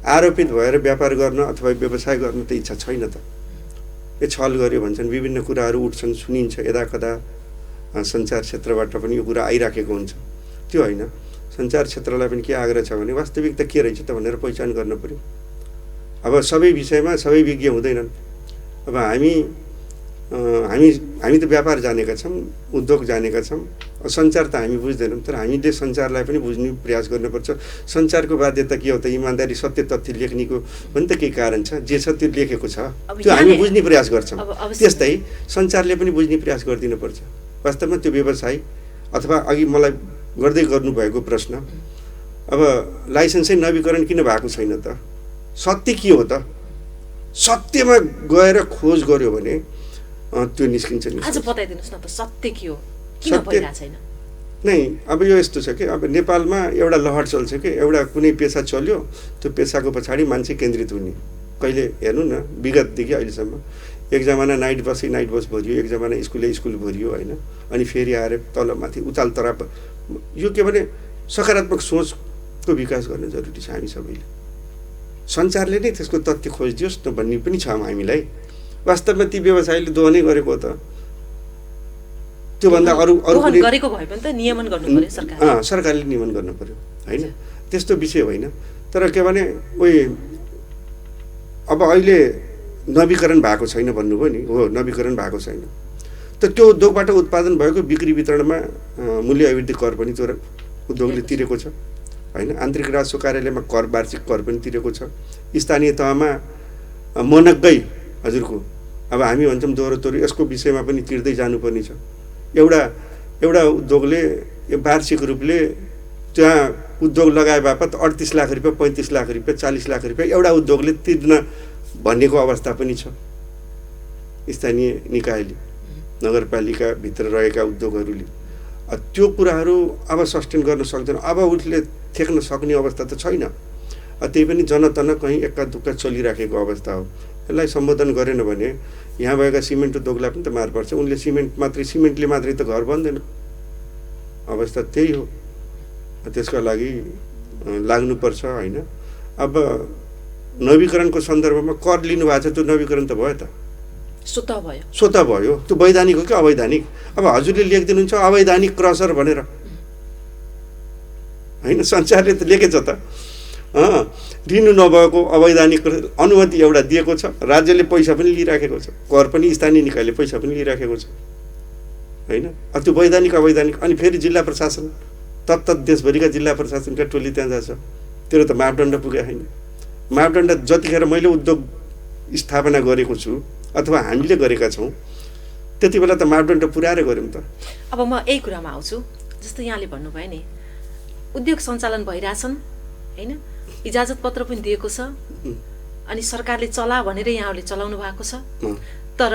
आरोपित भएर व्यापार गर्न अथवा व्यवसाय गर्न त इच्छा छैन त। यो छल गर्यो भन्छन्, विभिन्न कुराहरू उठ्छन्, सुनिन्छ, यदाकदा सञ्चार क्षेत्रबाट पनि यो कुरा आइराखेको हुन्छ। त्यो होइन। सञ्चार क्षेत्रलाई पनि के आग्रह छ भने वास्तविकता के रहेछ त भनेर पहिचान गर्न पर्यो। अब सबै विषयमा सबै विज्ञ हुँदैनन्। अब हामी त व्यापार जानेका छौँ, उद्योग जानेका छौँ। सञ्चार त हामी बुझ्दैनौँ, तर हामीले सञ्चारलाई पनि बुझ्ने प्रयास गर्नुपर्छ। सञ्चारको बाध्यता के हो त? इमान्दारी, सत्य, तथ्य लेख्नेको पनि त केही कारण छ। जे छ त्यो लेखेको छ, त्यो हामी बुझ्ने प्रयास गर्छौँ। त्यस्तै सञ्चारले पनि बुझ्ने प्रयास गरिदिनुपर्छ। वास्तवमा त्यो व्यवसाय अथवा अघि मलाई गर्दै गर्नुभएको प्रश्न, अब लाइसेन्सै नवीकरण किन भएको छैन त? सत्य के हो त? सत्यमा गएर खोज गर्यो भने त्यो निस्किन्छ नि।
आज बताइदिनुहोस् न त, सत्य के हो, किन भइरहेको छैन?
नै अब यो यस्तो छ कि अब नेपालमा एउटा लहर चल्छ कि एउटा कुनै पेसा चल्यो, त्यो पेसाको पछाडि मान्छे केन्द्रित हुने। कहिले हेर्नु न, विगतदेखि अहिलेसम्म एक जमाना नाइट बस भरियो, एक जमाना स्कुल भरियो होइन। अनि फेरि आएर तलमाथि उताल तराप। यो के भने सकारात्मक सोचको विकास गर्न जरुरी छ। हामी सबैले सञ्चारले नै त्यसको तथ्य खोजिदियोस् न भन्ने पनि छ हामीलाई। वास्तवमा ती व्यवसायले दोहनै गरेको त त्योभन्दा अरू
गरेको भए पनि त नियमन गर्नु पर्यो सरकारले।
सरकारले नियमन गर्नु पर्यो होइन, त्यस्तो विषय होइन। तर के भने उही अब अहिले नवीकरण भएको छैन भन्नुभयो नि, हो नवीकरण भएको छैन। त त्यो उद्योगबाट उत्पादन भएको बिक्री वितरणमा मूल्य अभिवृद्धि कर पनि त्यो उद्योगले तिरेको छ होइन। आन्तरिक राजस्व कार्यालयमा कर, वार्षिक कर पनि तिरेको छ। स्थानीय तहमा मनग्गै हजुरको अब हामी भन्छौँ दोहोरो तोरी, यसको विषयमा पनि तिर्दै जानुपर्ने छ। एउटा उद्योगले वार्षिक रूपले त्यहाँ उद्योग लगाए बापत 38 लाख रुपियाँ, 35 लाख रुपियाँ, 40 लाख रुपियाँ एउटा उद्योगले तिर्न भन्नेको अवस्था पनि छ। स्थानीय निकायले, नगरपालिकाभित्र रहेका उद्योगहरूले त्यो कुराहरू अब सस्टेन गर्न सक्दैन। अब उसले थेक्न सक्ने अवस्था त छैन। त्यही पनि जनतन कहीँ एक्का दुक्का चलिराखेको अवस्था हो। यसलाई सम्बोधन गरेन भने यहाँ भएका सिमेन्ट उद्योगलाई पनि त मार पर्छ। उनले सिमेन्टले मात्रै त घर बन्दैन। अवस्था त्यही हो। त्यसका लागि लाग्नुपर्छ होइन। अब नवीकरणको सन्दर्भमा कर लिनुभएको छ, त्यो नवीकरण त भयो त, स्वतः भयो। त्यो वैधानिक हो कि अवैधानिक? अब हजुरले लेखिदिनुहुन्छ अवैधानिक क्रसर भनेर होइन, सञ्चारले त लेखेछ त। रिन्यु नभएको अवैधानिक अनुमति एउटा दिएको छ, राज्यले पैसा पनि लिइराखेको छ, कर पनि स्थानीय निकायले पैसा पनि लिइराखेको छ होइन। त्यो वैधानिक अवैधानिक अनि फेरि जिल्ला प्रशासन तत्त देशभरिका जिल्ला प्रशासनका टोली त्यहाँ जान्छ, तेरो त मापदण्ड पुगेको छैन। मापदण्ड जतिखेर मैले उद्योग स्थापना गरेको छु अथवा हामीले गरेका छौँ त्यति बेला त मापदण्ड पुर्याएर गऱ्यौँ त।
अब म यही कुरामा आउँछु, जस्तो यहाँले भन्नुभयो नि उद्योग सञ्चालन भइरहेछन् होइन, इजाजत पत्र पनि दिएको छ अनि सरकारले चला भनेर यहाँहरूले चलाउनु भएको छ, तर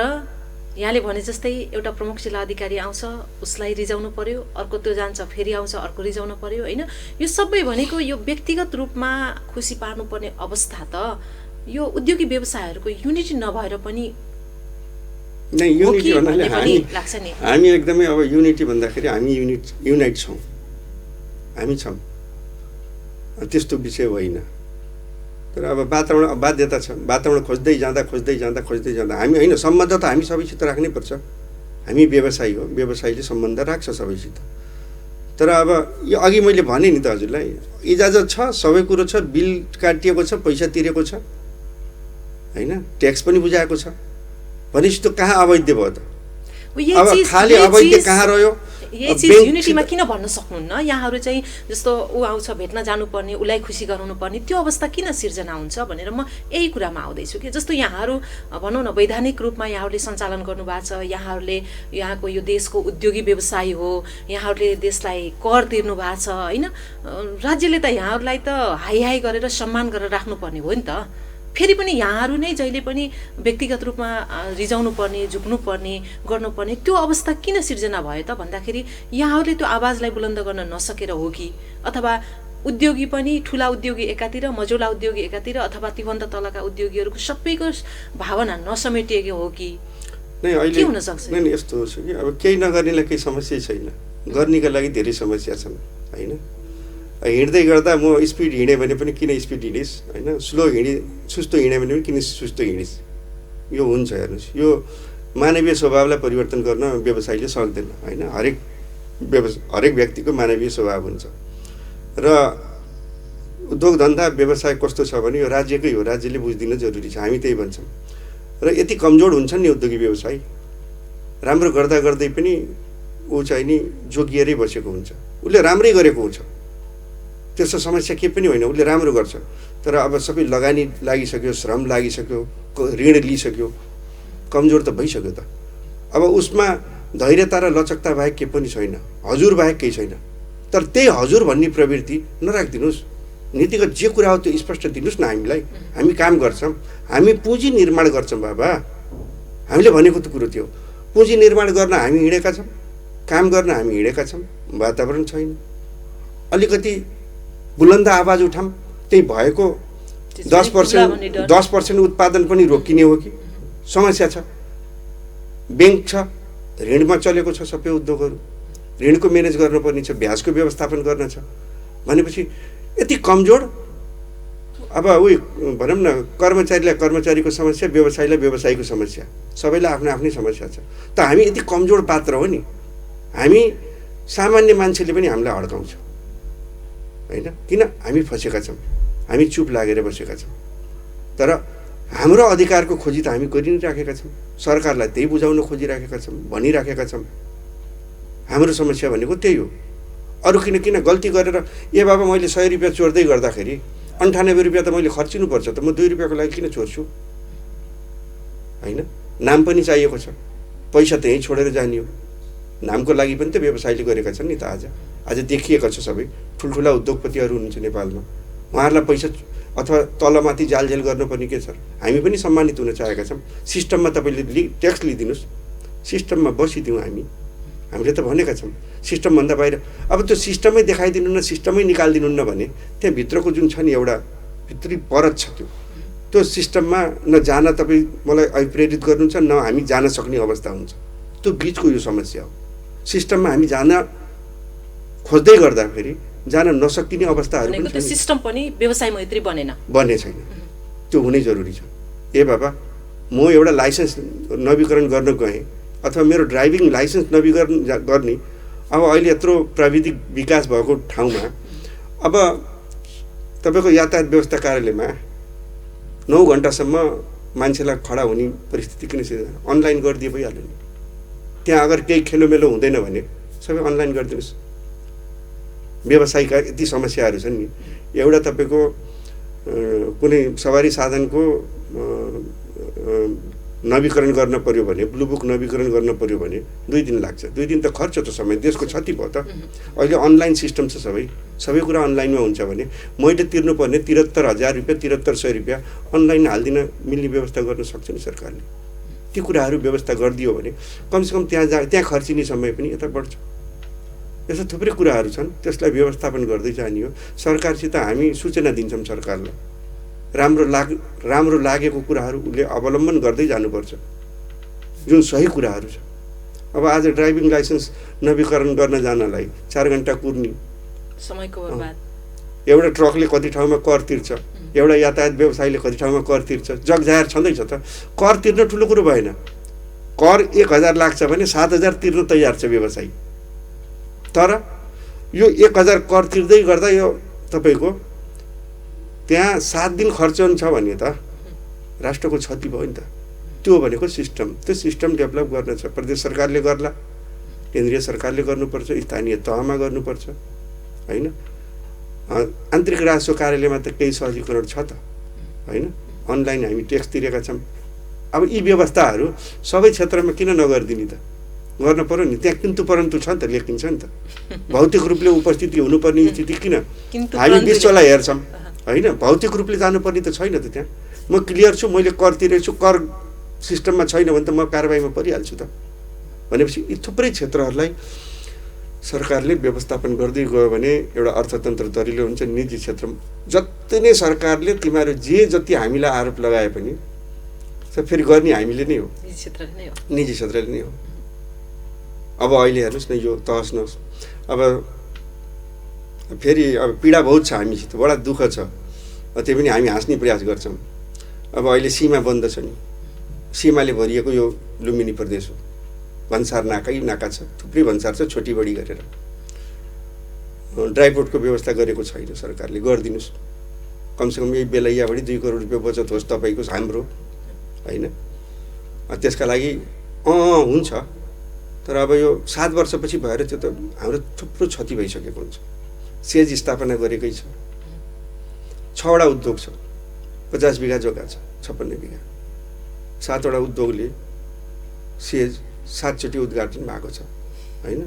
यहाँले भने जस्तै एउटा प्रमुख जिल्ला अधिकारी आउँछ उसलाई रिजाउनु पर्यो, अर्को त्यो जान्छ फेरि आउँछ अर्को रिजाउनु पर्यो होइन। यो सबै भनेको यो व्यक्तिगत रूपमा खुसी पार्नुपर्ने अवस्था त यो उद्योगी व्यवसायहरूको युनिटी नभएर पनि
नै। युनिटी भन्नाले हामी एकदमै अब युनिटी भन्दाखेरि हामी युनाइट छौँ, हामी छौँ, त्यस्तो विषय होइन। तर अब वातावरण बाध्यता छ, वातावरण खोज्दै जाँदा हामी होइन, सम्बन्ध त हामी सबैसित राख्नै पर्छ। हामी व्यवसायी हो, व्यवसायीले सम्बन्ध राख्छ सबैसित। तर अब यो अघि मैले भने नि त हजुरलाई, इजाजत छ, सबै कुरो छ, बिल काटिएको छ, पैसा तिरेको छ होइन, ट्याक्स पनि बुझाएको छ भनेपछि त कहाँ अवैध भयो त? अब खाली अवैध कहाँ रह्यो?
यही चिज युनिटीमा किन भन्न सक्नुहुन्न? यहाँहरू चाहिँ जस्तो ऊ आउँछ भेट्न जानुपर्ने, उसलाई खुसी गराउनु पर्ने, त्यो अवस्था किन सिर्जना हुन्छ भनेर म यही कुरामा आउँदैछु कि जस्तो यहाँहरू भनौँ न वैधानिक रूपमा यहाँहरूले सञ्चालन गर्नुभएको छ, यहाँहरूले यहाँको यो देशको उद्योगी व्यवसाय हो, यहाँहरूले देशलाई कर तिर्नु भएको छ होइन। राज्यले त यहाँहरूलाई त हाई गरेर सम्मान गरेर राख्नुपर्ने हो नि त। फेरि पनि यहाँहरू नै जहिले पनि व्यक्तिगत रूपमा रिजाउनु पर्ने, झुक्नु पर्ने, गर्नुपर्ने त्यो अवस्था किन सिर्जना भयो त भन्दाखेरि यहाँहरूले त्यो आवाजलाई बुलन्द गर्न नसकेर हो कि, अथवा उद्योगी पनि ठुला उद्योगी एकातिर, मझौला उद्योगी एकातिर, अथवा त्योभन्दा तलका उद्योगीहरूको सबैको भावना नसमेटिएको हो कि के हुन सक्छ?
नै यस्तो हो कि अब केही नगर्नेलाई केही समस्या छैन, गर्नेका लागि धेरै समस्या छन् होइन। हिँड्दै गर्दा म स्पिड हिँडेँ भने पनि किन स्पिड हिँडिस् होइन, सुस्तो हिँडेँ भने पनि किन सुस्तो हिँडिस्, यो हुन्छ। हेर्नुहोस्, यो मानवीय स्वभावलाई परिवर्तन गर्न व्यवसायीले सक्दैन होइन। हरेक व्यक्तिको मानवीय स्वभाव हुन्छ र उद्योग धन्दा व्यवसाय कस्तो छ भने यो राज्यकै हो, राज्यले बुझिदिन जरुरी छ, हामी त्यही भन्छौँ। र यति कमजोर हुन्छन् नि उद्योगी व्यवसाय, राम्रो गर्दै पनि ऊ चाहिँ नि जोगिएरै बसेको हुन्छ, उसले राम्रै गरेको हुन्छ, त्यस्तो समस्या केही पनि होइन, उसले राम्रो गर्छ। तर अब सबै लगानी लागिसक्यो, श्रम लागिसक्यो, ऋण लिइसक्यो, कमजोर त भइसक्यो त। अब उसमा धैर्यता र लचकता बाहेक केही पनि छैन, हजुर बाहेक केही छैन। तर त्यही हजुर भन्ने प्रवृत्ति नराखिदिनुहोस्, नीतिगत जे कुरा हो त्यो स्पष्ट दिनुहोस् न हामीलाई। हामी काम गर्छौँ, हामी पुँजी निर्माण गर्छौँ बाबा, हामीले भनेको त कुरो त्यो। पुँजी निर्माण गर्न हामी हिँडेका छौँ, काम गर्न हामी हिँडेका छौँ, वातावरण छैन। अलिकति बुलन्द आवाज उठाम, त्यही भएको 10% उत्पादन पनि रोकिने हो कि? समस्या छ। ब्याङ्क छ, ऋणमा चलेको छ सबै उद्योगहरू, ऋणको म्यानेज गर्नुपर्ने छ, ब्याजको व्यवस्थापन गर्न छ भनेपछि यति कमजोर। अब उही भनौँ न, कर्मचारीलाई कर्मचारीको समस्या, व्यवसायीलाई व्यवसायीको समस्या, सबैलाई आफ्नो आफ्नै समस्या छ। त हामी यति कमजोर पात्र हो नि, हामी सामान्य मान्छेले पनि हामीलाई अड्काउँछ होइन। किन? हामी फसेका छौँ, हामी चुप लागेर बसेका छौँ। तर हाम्रो अधिकारको खोजी त हामी गरि नै राखेका छौँ, सरकारलाई त्यही बुझाउन खोजिराखेका छौँ, भनिराखेका छौँ। हाम्रो समस्या भनेको त्यही हो। अरू किन गल्ती गरेर ए बाबा मैले 100 रुपियाँ चोर्दै गर्दाखेरि 98 रुपियाँ त मैले खर्चिनुपर्छ त, म 2 रुपियाँको लागि किन चोर्छु होइन। नाम पनि चाहिएको छ, पैसा त्यहीँ छोडेर जाने हो, नामको लागि पनि त व्यवसायले गरेका छन् नि त। आज देखिएको छ, सबै ठुल्ठुला उद्योगपतिहरू हुनुहुन्छ नेपालमा, उहाँहरूलाई पैसा अथवा तलमाथि जालझेल गर्नुपर्ने के छ? हामी पनि सम्मानित हुन चाहेका छौँ। सिस्टममा तपाईँले ट्याक्स लिइदिनुहोस्, सिस्टममा बसिदिउँ हामीले त भनेका छौँ। सिस्टमभन्दा बाहिर अब त्यो सिस्टमै देखाइदिनु न, सिस्टमै निकालिदिनु न भने त्यहाँ भित्रको जुन छ नि एउटा भित्री परत छ, त्यो सिस्टममा नजान तपाईँ मलाई अभिप्रेरित गर्नुहुन्छ, न हामी जान सक्ने अवस्था हुन्छ। त्यो बिचको यो समस्या हो। सिस्टममा हामी जान खोज्दै गर्दाखेरि जान नसकिने अवस्थाहरू पनि
छ। सिस्टम पनि व्यवसाय मैत्री बने छैन,
त्यो हुनै जरुरी छ। ए बाबा, म एउटा लाइसेन्स नवीकरण गर्न गएँ अथवा मेरो ड्राइभिङ लाइसेन्स नवीकरण गर्ने, अब अहिले यत्रो प्राविधिक विकास भएको ठाउँमा अब तपाईँको यातायात व्यवस्था कार्यालयमा 9 घन्टासम्म मान्छेलाई खडा हुने परिस्थिति किन सिर्जना? अनलाइन गरिदिए भइहाल्यो नि। त्यहाँ अगर केही खेलोमेलो हुँदैन भने सबै अनलाइन गरिदिनुहोस्। व्यवसायिक यति समस्याहरू छन् नि। एउटा तपाईँको कुनै सवारी साधनको नवीकरण गर्न पर्यो भने, ब्लू बुक नवीकरण गर्न पर्यो भने 2 दिन लाग्छ। 2 दिन त खर्च त समय, देशको क्षति भयो त। अहिले अनलाइन सिस्टम छ, सबै कुरा अनलाइनमा हुन्छ भने मैले तिर्नुपर्ने 73,000 रुपियाँ 7300 रुपियाँ अनलाइन हालिदिन मिल्ने व्यवस्था गर्न सक्छ नि सरकारले। ती कुराहरू व्यवस्था गरिदियो भने कमसेकम त्यहाँ खर्चिने समय पनि यता बढ्छ। यस्ता थुप्रै कुराहरू छन्, त्यसलाई व्यवस्थापन गर्दै जाने हो। सरकारसित हामी सूचना दिन्छौँ सरकारलाई, राम्रो लागेको कुराहरू उसले अवलम्बन गर्दै जानुपर्छ, जुन सही कुराहरू छ। अब आज ड्राइभिङ लाइसेन्स नवीकरण गर्न जानलाई 4 घन्टा कुर्नी,
समयको बर्बाद।
एउटा ट्रकले कति ठाउँमा कर तिर्छ, एउटा यातायात व्यवसायीले कति ठाउँमा कर तिर्छ, जगजाहेर छँदैछ त। कर तिर्न ठुलो कुरो भएन। कर 1000 लाग्छ भने 7000 तिर्न तयार छ व्यवसायी। तर यो 1000 कर तिर्दै गर्दा यो तपाईँको त्यहाँ 7 दिन खर्च हुन्छ भने त राष्ट्रको क्षति भयो नि त। त्यो भनेको सिस्टम, त्यो सिस्टम डेभलप गर्न छ। प्रदेश सरकारले गर्ला, केन्द्रीय सरकारले गर्नुपर्छ, स्थानीय तहमा गर्नुपर्छ, होइन? आन्तरिक राजस्व कार्यालयमा त केही सहजीकरण छ त, होइन? अनलाइन हामी ट्याक्स तिरेका छौँ। अब यी व्यवस्थाहरू सबै क्षेत्रमा किन नगरिदिने त? गर्न पर्यो नि। त्यहाँ किन्तु परन्तु छ नि त, लेखिन्छ नि त। भौतिक रूपले उपस्थिति हुनुपर्ने स्थिति किन? हामी विश्वलाई हेर्छौँ, होइन? भौतिक रूपले जानुपर्ने त छैन त त्यहाँ। म क्लियर छु, मैले कर तिरेको छु, कर सिस्टममा छैन भने त म कारबाहीमा परिहाल्छु त। भनेपछि यी थुप्रै क्षेत्रहरूलाई सरकारले व्यवस्थापन गर्दै गयो भने एउटा अर्थतन्त्र दरिलो हुन्छ। निजी क्षेत्र जति नै सरकारले तिमीहरू जे जति हामीलाई आरोप लगाए पनि फेरि गर्ने हामीले नै हो, निजी क्षेत्रले नै हो। अब अहिले हेर्नुहोस् न, यो तहस नहोस्। अब फेरि अब पीडा बहुत छ हामीसित, बडा दुःख छ। त्यो पनि हामी हाँस्ने प्रयास गर्छौँ। अब अहिले सीमा बन्द छ नि, सीमाले भरिएको यो लुम्बिनी प्रदेश हो। भन्सार नाका छ, थुप्रै भन्सार छ, छोटी बढी गरेर। ड्राइपोर्टको व्यवस्था गरेको छैन सरकारले, गरिदिनुहोस्। कमसेकम यही बेलैयाभरि 2 करोड रुपियाँ बचत होस् तपाईँको, हाम्रो, होइन? त्यसका लागि हुन्छ। तर अब यो 7 वर्षपछि भएर त्यो त हाम्रो थुप्रो क्षति भइसकेको हुन्छ। सेज स्थापना गरेकै छ, 6वटा उद्योग छ, 50 बिघा जग्गा छ, 56 बिघा, 7वटा उद्योगले सेज 7 चोटि उद्घाटन भएको छ, होइन?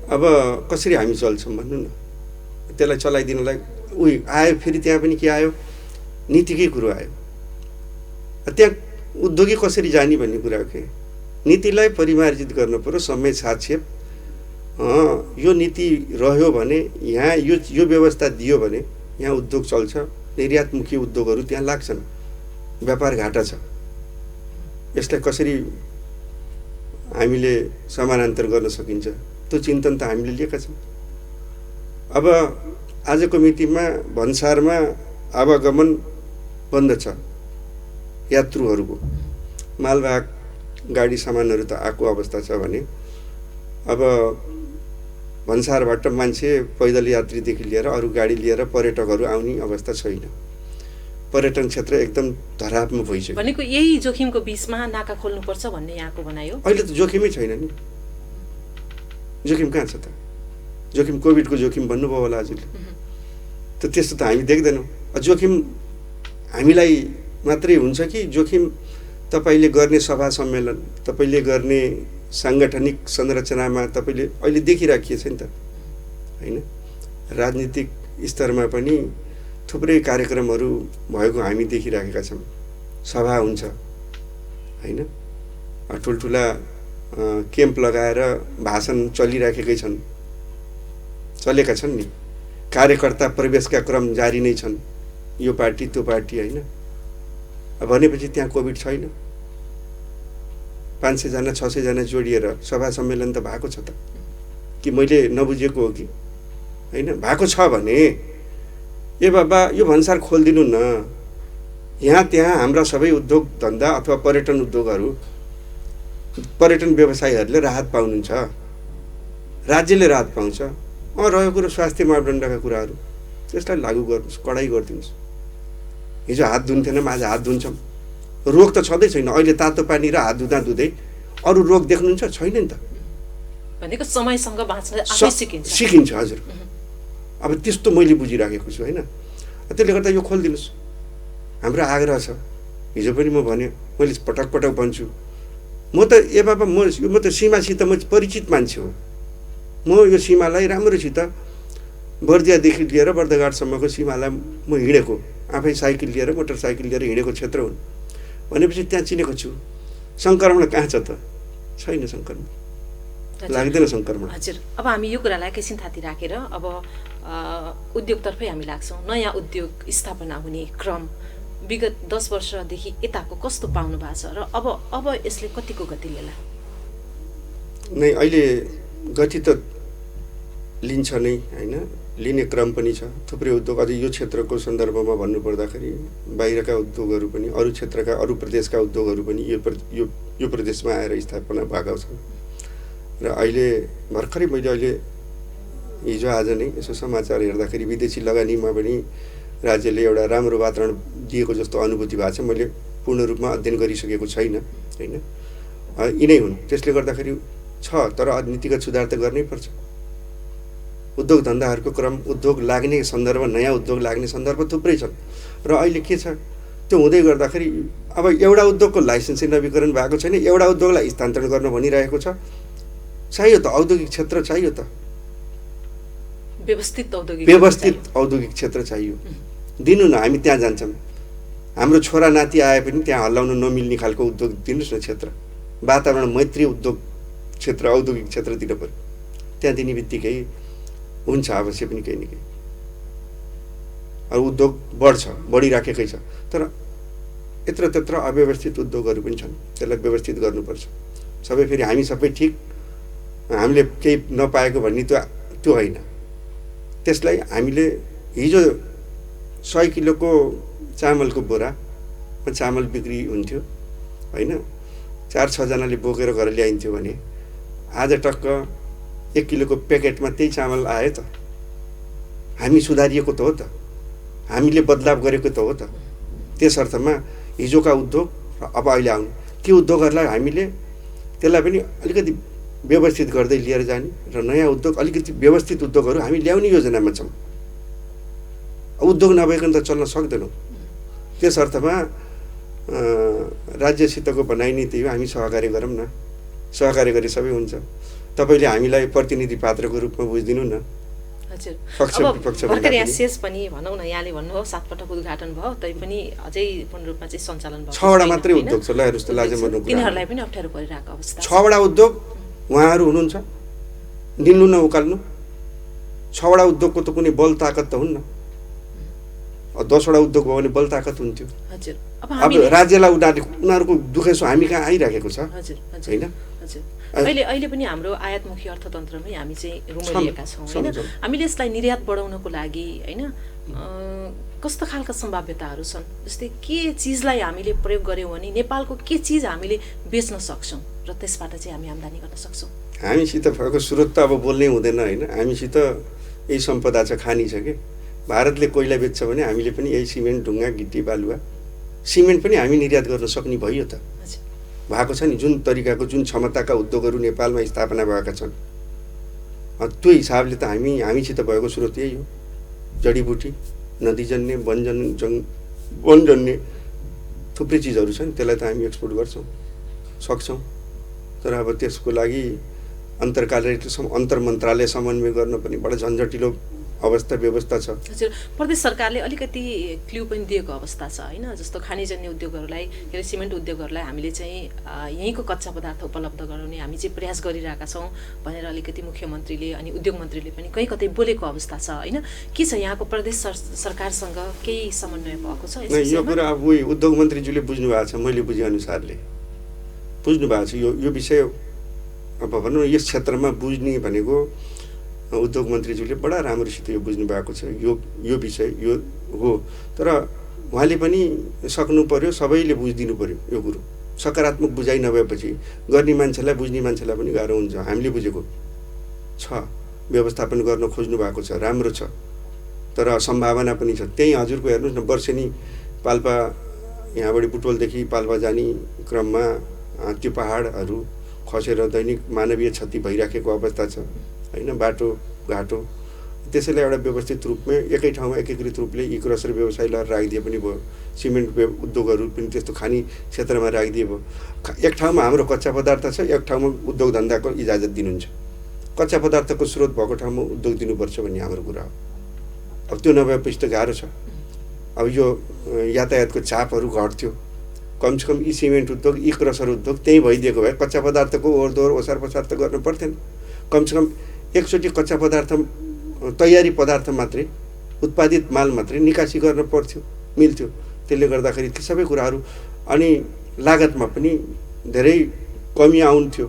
अब कसरी हामी चल्छौँ भन्नु न? त्यसलाई चलाइदिनलाई आयो। फेरि त्यहाँ पनि के आयो? नीतिकै कुरो आयो। त्यहाँ उद्योगी कसरी जाने भन्ने कुरा के? नीतिलाई परिमार्जित गर्नु पर्यो, समय साक्षेप। यो नीति रह्यो भने, यहाँ यो व्यवस्था दियो भने यहाँ उद्योग चल्छ, निर्यातमुखी उद्योगहरू त्यहाँ लाग्छन्, व्यापार घाटा छ। यसलाई कसरी हामीले समानान्तर गर्न सकिन्छ, त्यो चिन्तन त हामीले लिएका छौँ। अब आजको मितिमा भन्सारमा आवागमन बन्द छ, यात्रुहरूको मालवाहक गाडी सामानहरू त आएको अवस्था छ भने अब भन्सारबाट मान्छे पैदल यात्रीदेखि लिएर अरू गाडी लिएर पर्यटकहरू आउने अवस्था छैन। पर्यटन क्षेत्र एकदम धरापमा भइसक्यो।
भनेको यही जोखिमको बीचमा नाका खोल्नुपर्छ भन्ने यहाँको भनाइ हो।
अहिले त जोखिमै छैन नि। जोखिम कहाँ छ त? जोखिम कोभिडको जोखिम भन्नुभयो होला हजुरले, त त्यस्तो त हामी देख्दैनौँ। जोखिम हामीलाई मात्रै हुन्छ कि जोखिम तपाईँले गर्ने सभा सम्मेलन, तपाईँले गर्ने साङ्गठनिक संरचनामा तपाईँले अहिले देखिराखिएछ नि त, होइन? राजनीतिक स्तरमा पनि थुप्रै कार्यक्रमहरू भएको हामी देखिराखेका छौँ। सभा हुन्छ, होइन? ठुल्ठुला क्याम्प लगाएर भाषण चलिराखेकै छन्, चलेका छन् नि। कार्यकर्ता प्रवेशका क्रम जारी नै छन्, यो पार्टी त्यो पार्टी, होइन? भनेपछि त्यहाँ कोभिड छैन। 500 जना 600 जना जोडिएर सभा सम्मेलन त भएको छ त, कि मैले नबुझेको हो कि होइन? भएको छ भने ए बाबा यो भन्सार खोलिदिनु न। यहाँ त्यहाँ हाम्रा सबै उद्योग धन्दा अथवा पर्यटन उद्योगहरू, पर्यटन व्यवसायीहरूले राहत पाउनुहुन्छ, राज्यले राहत पाउँछ। रहेको कुरो स्वास्थ्य मापदण्डका कुराहरू, त्यसलाई लागू गर्नुहोस्, कडाई गरिदिनुहोस्। हिजो हात धुन्थेनौँ, आज हात धुन्छौँ। रोग त छँदै छैन। अहिले तातो पानी र हात धुँदै अरू रोग देख्नुहुन्छ? छैन नि त।
भनेको समयसँग बाँच्न आफै सिकिन्छ।
सिकिन्छ, हजुर। अब त्यस्तो मैले बुझिराखेको छु होइन। त्यसले गर्दा यो खोलिदिनुहोस्। हाम्रो आग्रह छ। हिजो पनि म भने, मैले पटक पटक भन्छु, म त बाबा म त सीमासित म परिचित मान्छे हो। म यो सीमालाई राम्रोसित बर्दियादेखि लिएर बर्दघाटसम्मको सीमालाई म हिँडेको, आफै साइकल लिएर मोटरसाइकल लिएर हिँडेको क्षेत्र हुन् भनेपछि त्यहाँ चिनेको छु। सङ्क्रमण कहाँ छ त? छैन सङ्क्रमण, लाग्दैन सङ्क्रमण।
हजुर, अब हामी यो कुरालाई एकैछिन थाती राखेर अब उद्योगतर्फै हामी लाग्छौँ। नयाँ उद्योग स्थापना हुने क्रम विगत 10 वर्षदेखि यताको कस्तो पाउनु भएको छ र अब यसले कतिको गति लिएला?
नै अहिले गति त लिन्छ नै होइन, लिने क्रम पनि छ। थुप्रै उद्योग अझै यो क्षेत्रको सन्दर्भमा भन्नुपर्दाखेरि बाहिरका उद्योगहरू पनि, अरू क्षेत्रका अरू प्रदेशका उद्योगहरू पनि यो प्रदेशमा आएर स्थापना भएका छन्। र अहिले भर्खरै मैले अहिले हिजो आज नै यसो समाचार हेर्दाखेरि विदेशी लगानीमा पनि राज्यले एउटा राम्रो वातावरण दिएको जस्तो अनुभूति भएको छ। मैले पूर्ण रूपमा अध्ययन गरिसकेको छैन होइन, यिनै हुन्। त्यसले गर्दाखेरि छ, तर नीतिगत सुधार त गर्नै पर्छ। उद्योग धन्दाहरूको क्रम, उद्योग लाग्ने सन्दर्भ, नयाँ उद्योग लाग्ने सन्दर्भ थुप्रै छन्। र अहिले के छ, त्यो हुँदै गर्दाखेरि अब एउटा उद्योगको लाइसेन्सै नवीकरण भएको छैन, एउटा उद्योगलाई स्थानान्तरण गर्न भनिरहेको छ। चाहियो त औद्योगिक क्षेत्र, चाहियो त
व्यवस्थित
औद्योगिक क्षेत्र चाहियो। दिनु न, हामी त्यहाँ जान्छौँ। हाम्रो छोरा नाति आए पनि त्यहाँ हल्लाउन नमिल्ने खालको उद्योग दिनुहोस् न क्षेत्र। वातावरण मैत्री उद्योग क्षेत्र, औद्योगिक क्षेत्र दिनु पर्यो। त्यहाँ दिने बित्तिकै हुन्छ अवश्य पनि केही न केही। अब उद्योग बढिराखेकै छ, तर यत्र त्यत्र अव्यवस्थित उद्योगहरू पनि छन्। त्यसलाई व्यवस्थित गर्नुपर्छ। सबै फेरि हामी सबै ठिक, हामीले केही नपाएको भन्ने त्यो होइन। त्यसलाई हामीले हिजो 100 किलोको चामलको बोरामा चामल बिक्री हुन्थ्यो होइन, 4-6 जनाले बोकेर घर ल्याइन्थ्यो भने आज टक्क 1 किलोको प्याकेटमा त्यही चामल आयो त। हामी सुधारिएको त हो त, हामीले बदलाव गरेको त हो त। त्यस अर्थमा हिजोका उद्योग र अब अहिले आउने ती उद्योगहरूलाई हामीले त्यसलाई पनि अलिकति व्यवस्थित गर्दै लिएर जाने र नयाँ उद्योग, अलिकति व्यवस्थित उद्योगहरू हामी ल्याउने योजनामा छौँ। उद्योग नभइकन त चल्न सक्दैनौँ। त्यस अर्थमा राज्यसितको भनाइ नै त्यही हो, हामी सहकार्य गरौँ न। सहकार्य गरे सबै हुन्छ। तपाईँले हामीलाई प्रतिनिधि पात्रको रूपमा बुझिदिनु न।
हजुर,
अब
भर्खर यहाँ शेष पनि भनौँ न, यहाँले भन्नुभयो 7 पटक उद्घाटन भयो, तै पनि अझै पूर्ण रूपमा चाहिँ सञ्चालन भयो।
6वटा मात्रै उद्योग छ। ल हेर्नुहोस् त, लाजे मर्नु कुरा।
तिनीहरूलाई पनि अप्ठ्यारो परिरहेको अवस्था।
6वटा उद्योग उहाँहरू हुनुहुन्छ, निल्नु न उकाल्नु। 6वटा उद्योगको त कुनै बल ताकत त हुन्न। 10वटा उद्योग भयो भने बल ताकत हुन्थ्यो।
हजुर,
अब राज्यलाई उनीहरूको दुखेसो हामी कहाँ आइराखेको छ होइन।
अहिले पनि हाम्रो आयातमुखी अर्थतन्त्रमै हामी चाहिँ रुमरिएका छौँ होइन। हामीले यसलाई निर्यात बढाउनको लागि होइन कस्तो खालका सम्भाव्यताहरू छन्? जस्तै के चिजलाई हामीले प्रयोग गऱ्यौँ भने नेपालको के चिज हामीले बेच्न सक्छौँ र त्यसबाट चाहिँ हामी आम्दानी गर्न सक्छौँ?
हामीसित भएको स्रोत त अब बोल्नै हुँदैन होइन। हामीसित यही सम्पदा छ, खानी छ कि। भारतले कोइला बेच्छ भने हामीले पनि यही सिमेन्ट, ढुङ्गा, गिटी, बालुवा, सिमेन्ट पनि हामी निर्यात गर्न सक्ने भयो त। भएको छ नि, जुन तरिकाको, जुन क्षमताका उद्योगहरू नेपालमा स्थापना भएका छन्। त्यो हिसाबले त हामीसित भएको स्रोत यही हो। जडीबुटी, नदीजन्य, वनजन्य थुप्रै चिजहरू छन्। त्यसलाई त हामी एक्सपोर्ट गर्छौँ, सक्छौँ। तर अब त्यसको लागि अन्तर मन्त्रालय समन्वय गर्न पनि बडा झन्झटिलो अवस्था व्यवस्था छ।
हजुर, प्रदेश सरकारले अलिकति क्ल्यू पनि दिएको अवस्था छ होइन। जस्तो खानीजन्य उद्योगहरूलाई, के अरे सिमेन्ट उद्योगहरूलाई हामीले चाहिँ यहीँको कच्चा पदार्थ उपलब्ध गराउने हामी चाहिँ प्रयास गरिरहेका छौँ भनेर अलिकति मुख्यमन्त्रीले अनि उद्योग मन्त्रीले पनि कहीँ कतै बोलेको अवस्था छ होइन। के छ यहाँको प्रदेश सरकारसँग केही समन्वय भएको छ?
यो कुरा अब उद्योग मन्त्रीज्यूले बुझ्नु भएको छ, मैले बुझेअनुसारले बुझ्नु भएको छ। यो विषय अब भनौँ न, यस क्षेत्रमा बुझ्ने भनेको उद्योग मन्त्रीज्यूले बडा राम्रोसित यो बुझ्नु भएको छ। यो विषय यो हो, तर उहाँले पनि सक्नु पर्यो, सबैले बुझिदिनु पर्यो यो कुरो। सकारात्मक बुझाइ नभएपछि गर्ने मान्छेलाई, बुझ्ने मान्छेलाई पनि गाह्रो हुन्छ। हामीले बुझेको छ, व्यवस्थापन गर्न खोज्नु भएको छ, राम्रो छ। तर सम्भावना पनि छ। त्यही हजुरको हेर्नुहोस् न, वर्षेनी पाल्पा यहाँबाट बुटवलदेखि पाल्पा जाने क्रममा त्यो पहाडहरू खसेर दैनिक मानवीय क्षति भइराखेको अवस्था छ होइन, बाटो घाटो। त्यसैले एउटा व्यवस्थित रूपमा एकै ठाउँमा एकीकृत रूपले यी क्रसर व्यवसायलाई राखिदिए पनि भयो, सिमेन्ट उद्योगहरू पनि त्यस्तो खानी क्षेत्रमा राखिदिए भयो। एक ठाउँमा हाम्रो कच्चा पदार्थ छ, एक ठाउँमा उद्योग धन्दाको इजाजत दिनुहुन्छ। कच्चा पदार्थको स्रोत भएको ठाउँमा उद्योग दिनुपर्छ भन्ने हाम्रो कुरा हो। अब त्यो नभएपछि त गाह्रो छ। अब यो यातायातको चापहरू घट्थ्यो, कमसेकम यी सिमेन्ट उद्योग यी क्रसर उद्योग त्यहीँ भइदिएको भए कच्चा पदार्थको ओहोरदोहोर ओसार पसार त गर्नु पर्थेन। कमसेकम एकचोटि कच्चा पदार्थ तयारी पदार्थ मात्रै उत्पादित माल मात्रै निकासी गर्न पर्थ्यो, मिल्थ्यो। त्यसले गर्दाखेरि ती सबै कुराहरू अनि लागतमा पनि धेरै कमी आउँथ्यो,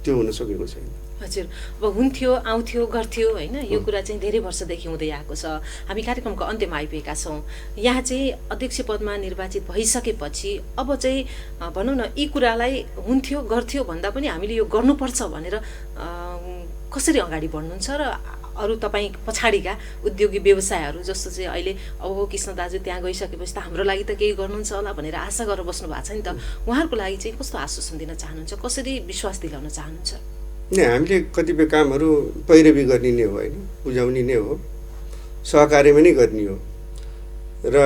त्यो हुन सकेको छैन।
हजुर, अब हुन्थ्यो आउँथ्यो गर्थ्यो होइन, यो कुरा चाहिँ धेरै वर्षदेखि हुँदै आएको छ। हामी कार्यक्रमको अन्त्यमा आइपुगेका छौँ। यहाँ चाहिँ अध्यक्ष पदमा निर्वाचित भइसकेपछि अब चाहिँ भनौँ न यी कुरालाई हुन्थ्यो गर्थ्यो भन्दा पनि हामीले यो गर्नुपर्छ भनेर कसरी अगाडि बढ्नुहुन्छ र अरू तपाईँ पछाडिका उद्योगी व्यवसायहरू जस्तो चाहिँ अहिले अब कृष्ण दाजु त्यहाँ गइसकेपछि त हाम्रो लागि त केही गर्नुहुन्छ होला भनेर आशा गरेर बस्नु भएको छ नि त, उहाँहरूको लागि चाहिँ कस्तो आश्वासन दिन चाहनुहुन्छ, कसरी विश्वास दिलाउन चाहनुहुन्छ?
हामीले कतिपय कामहरू पैरवी गर्ने नै हो होइन, बुझाउने नै हो, सहकार्यमा नै गर्ने हो। र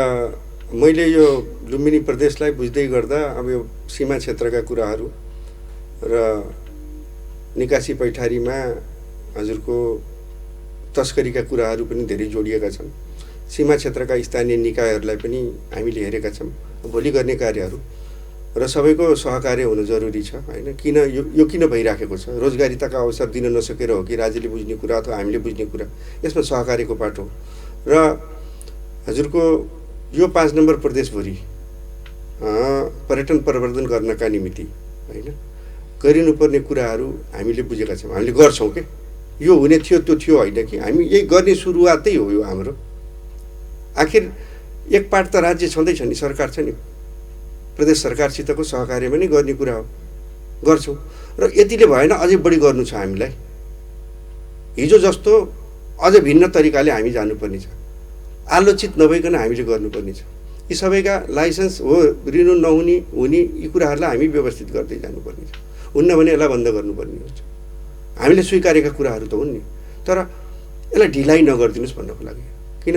मैले यो लुम्बिनी प्रदेशलाई बुझ्दै गर्दा अब यो सीमा क्षेत्रका कुराहरू र निकासी पैठारीमा हजुरको तस्करीका कुराहरू पनि धेरै जोडिएका छन्। सीमा क्षेत्रका स्थानीय निकायहरूलाई पनि हामीले हेरेका छौँ भोलि गर्ने कार्यहरू, र सबैको सहकार्य हुनु जरुरी छ होइन। किन यो किन भइराखेको छ? रोजगारीताका अवसर दिन नसकेर हो कि राज्यले बुझ्ने कुरा अथवा हामीले बुझ्ने कुरा? यसमा सहकार्यको पाटो र हजुरको यो 5 नम्बर प्रदेशभरि पर्यटन प्रवर्धन गर्नका निमित्त होइन गरिनुपर्ने कुराहरू हामीले बुझेका छौँ, हामीले गर्छौँ के। यो हुने थियो त्यो थियो होइन कि, हामी यही गर्ने सुरुवातै हो यो हाम्रो। आखिर एक पार्ट त राज्य छँदैछ नि, सरकार छ नि, प्रदेश सरकारसितको सहकार्यमा नै गर्ने कुरा हो, गर्छौँ। र यतिले भएन, अझै बढी गर्नु छ हामीलाई। हिजो जस्तो अझ भिन्न तरिकाले हामी जानुपर्ने छ, आलोचित नभइकन हामीले गर्नुपर्ने छ। यी सबैका लाइसेन्स हो रिन्यु नहुने हुने यी कुराहरूलाई हामी व्यवस्थित गर्दै जानुपर्ने छ। हुन्न भने यसलाई बन्द गर्नुपर्ने हुन्छ। हामीले स्वीकारेका कुराहरू त हुन् नि, तर यसलाई ढिलाइ नगरिदिनुहोस् भन्नको लागि। किन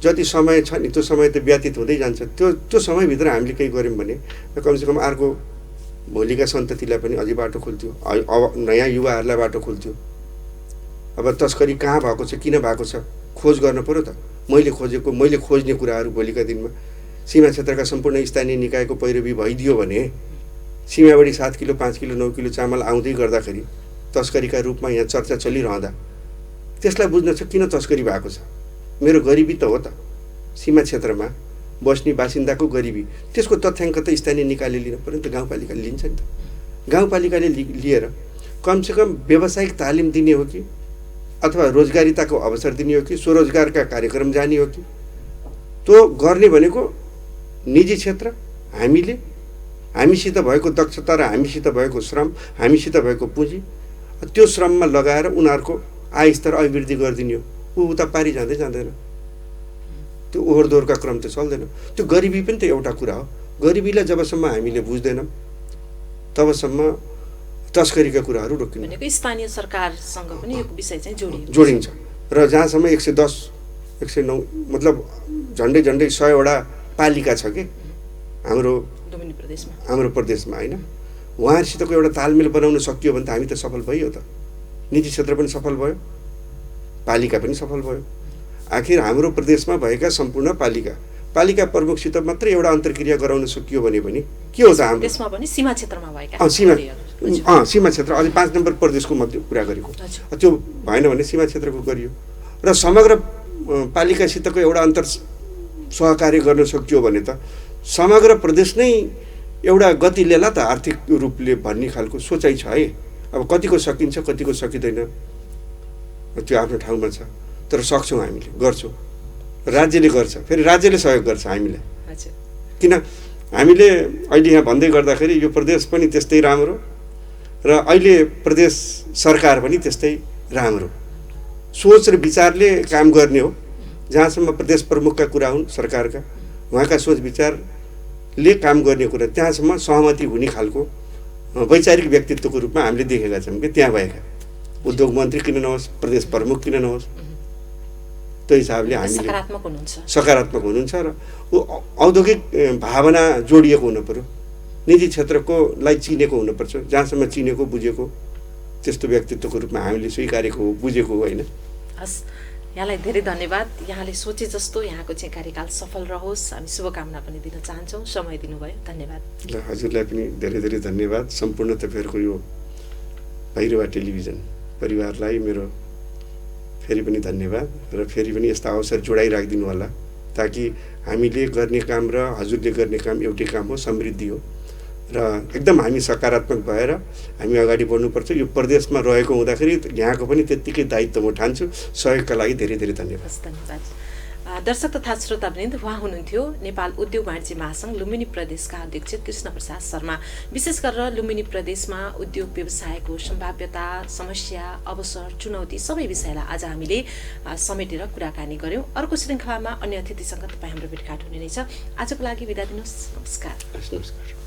जति समय छ नि त्यो समय त व्यतीत हुँदै जान्छ। त्यो समयभित्र हामीले केही गऱ्यौँ भने कमसेकम अर्को भोलिका सन्ततिलाई पनि अझै बाटो खुल्थ्यो, अब नयाँ युवाहरूलाई बाटो खुल्थ्यो। अब तस्करी कहाँ भएको छ, किन भएको छ, खोज गर्न पऱ्यो त। मैले खोज्ने कुराहरू भोलिका दिनमा सीमा क्षेत्रका सम्पूर्ण स्थानीय निकायको पैरवी भइदियो भने सीमाबाट 7 किलो 5 किलो 9 किलो चामल आउँदै गर्दाखेरि तस्करीका रूपमा यहाँ चर्चा चलिरहँदा त्यसलाई बुझ्न छ किन तस्करी भएको छ। मेरो गरिबी त हो त, सीमा क्षेत्रमा बस्ने बासिन्दाको गरिबी, त्यसको तथ्याङ्क त स्थानीय निकायले लिनु पर्यो नि त, गाउँपालिकाले लिन्छ नि त। गाउँपालिकाले लिएर कमसेकम व्यावसायिक तालिम दिने हो कि अथवा रोजगारीताको अवसर दिने हो कि स्वरोजगारका कार्यक्रम जाने हो कि, त्यो गर्ने भनेको निजी क्षेत्र हामीसित भएको दक्षता र हामीसित भएको श्रम, हामीसित भएको पुँजी, त्यो श्रममा लगाएर उनीहरूको आय स्तर अभिवृद्धि गरिदिने हो। उता पारी जाँदै जाँदैन, त्यो ओहोरदोहोरका क्रम त चल्दैन। त्यो गरिबी पनि त एउटा कुरा हो। गरिबीलाई जबसम्म हामीले बुझ्दैनौँ तबसम्म तस्करीका कुराहरू रोकिन्छ।
भनेको स्थानीय सरकारसँग पनि यो विषय चाहिँ
जोडिन्छ र जहाँसम्म 110 109 मतलब झन्डै 100वटा पालिका छ कि हाम्रो प्रदेशमा होइन, उहाँहरूसितको एउटा तालमेल बनाउन सकियो भने त हामी त सफल भइयो त। निजी क्षेत्र पनि सफल भयो, पालिका पनि सफल भयो। आखिर हाम्रो प्रदेशमा भएका सम्पूर्ण पालिका प्रमुखसित मात्रै एउटा अन्तर्क्रिया गराउन सकियो भने पनि के हो त हाम्रो
देशमा पनि सीमा क्षेत्रमा भएका
सीमा क्षेत्र अझै 5 नम्बर प्रदेशको मध्ये कुरा गरेको, त्यो भएन भने सीमा क्षेत्रको गरियो र समग्र पालिकासितको एउटा अन्तर सहकार्य गर्न सकियो भने त समग्र प्रदेश नै एउटा गति लिएला त आर्थिक रूपले भन्ने खालको सोचाइ छ है। अब कतिको सकिन्छ कतिको सकिँदैन त्यो आफ्नो ठाउँमा छ, तर सक्छौँ, हामीले गर्छौँ। राज्यले गर्छ, फेरि राज्यले सहयोग गर्छ हामीलाई। किन हामीले अहिले यहाँ भन्दै गर्दाखेरि यो प्रदेश पनि त्यस्तै राम्रो र अहिले प्रदेश सरकार पनि त्यस्तै राम्रो सोच र विचारले काम गर्ने हो। जहाँसम्म प्रदेश प्रमुखका कुरा हुन् सरकारका, उहाँका सोच विचारले काम गर्ने कुरा, त्यहाँसम्म सहमति हुने खालको वैचारिक व्यक्तित्वको रूपमा हामीले देखेका छौँ कि त्यहाँ भएका उद्योग मन्त्री किन नहोस्, प्रदेश प्रमुख किन नहोस्, त्यो हिसाबले हामीले सकारात्मक हुनुहुन्छ र ऊ औद्योगिक भावना जोडिएको हुनु पर्यो, निजी क्षेत्रकोलाई चिनेको हुनुपर्छ, जहाँसम्म चिनेको बुझेको त्यस्तो व्यक्तित्वको रूपमा हामीले स्वीकारेको हो, बुझेको हो होइन।
हस्, यहाँलाई धेरै धन्यवाद। यहाँले सोचे जस्तो यहाँको चाहिँ कार्यकाल सफल रहोस्, हामी शुभकामना पनि दिन चाहन्छौँ। समय दिनुभयो, धन्यवाद।
ल, हजुरलाई पनि धेरै धेरै धन्यवाद। सम्पूर्ण तपाईँहरूको यो भैरवा टेलिभिजन परिवारलाई मेरो फेरि पनि धन्यवाद र फेरि पनि यस्ता अवसर जोडाइराखिदिनु होला, ताकि हामीले गर्ने काम र हजुरले गर्ने काम एउटै काम हो, समृद्धि हो र एकदम हामी सकारात्मक भएर हामी अगाडि बढ्नुपर्छ। यो प्रदेशमा रहेको हुँदाखेरि यहाँको पनि त्यत्तिकै दायित्व म ठान्छु। सहयोगका लागि धेरै धेरै धन्यवाद।
धन्यवाद। दर्शक तथा श्रोतावृन्द, उहाँ हुनुहुन्थ्यो नेपाल उद्योग वाणिज्य महासङ्घ लुम्बिनी प्रदेशका अध्यक्ष कृष्ण प्रसाद शर्मा। विशेष गरेर लुम्बिनी प्रदेशमा उद्योग व्यवसायको सम्भाव्यता, समस्या, अवसर, चुनौती सबै विषयलाई आज हामीले समेटेर कुराकानी गऱ्यौँ। अर्को श्रृङ्खलामा अन्य अतिथिसँग तपाईँ हाम्रो भेटघाट हुने नै छ। आजको लागि बिदा दिनुहोस्। नमस्कार।
नमस्कार।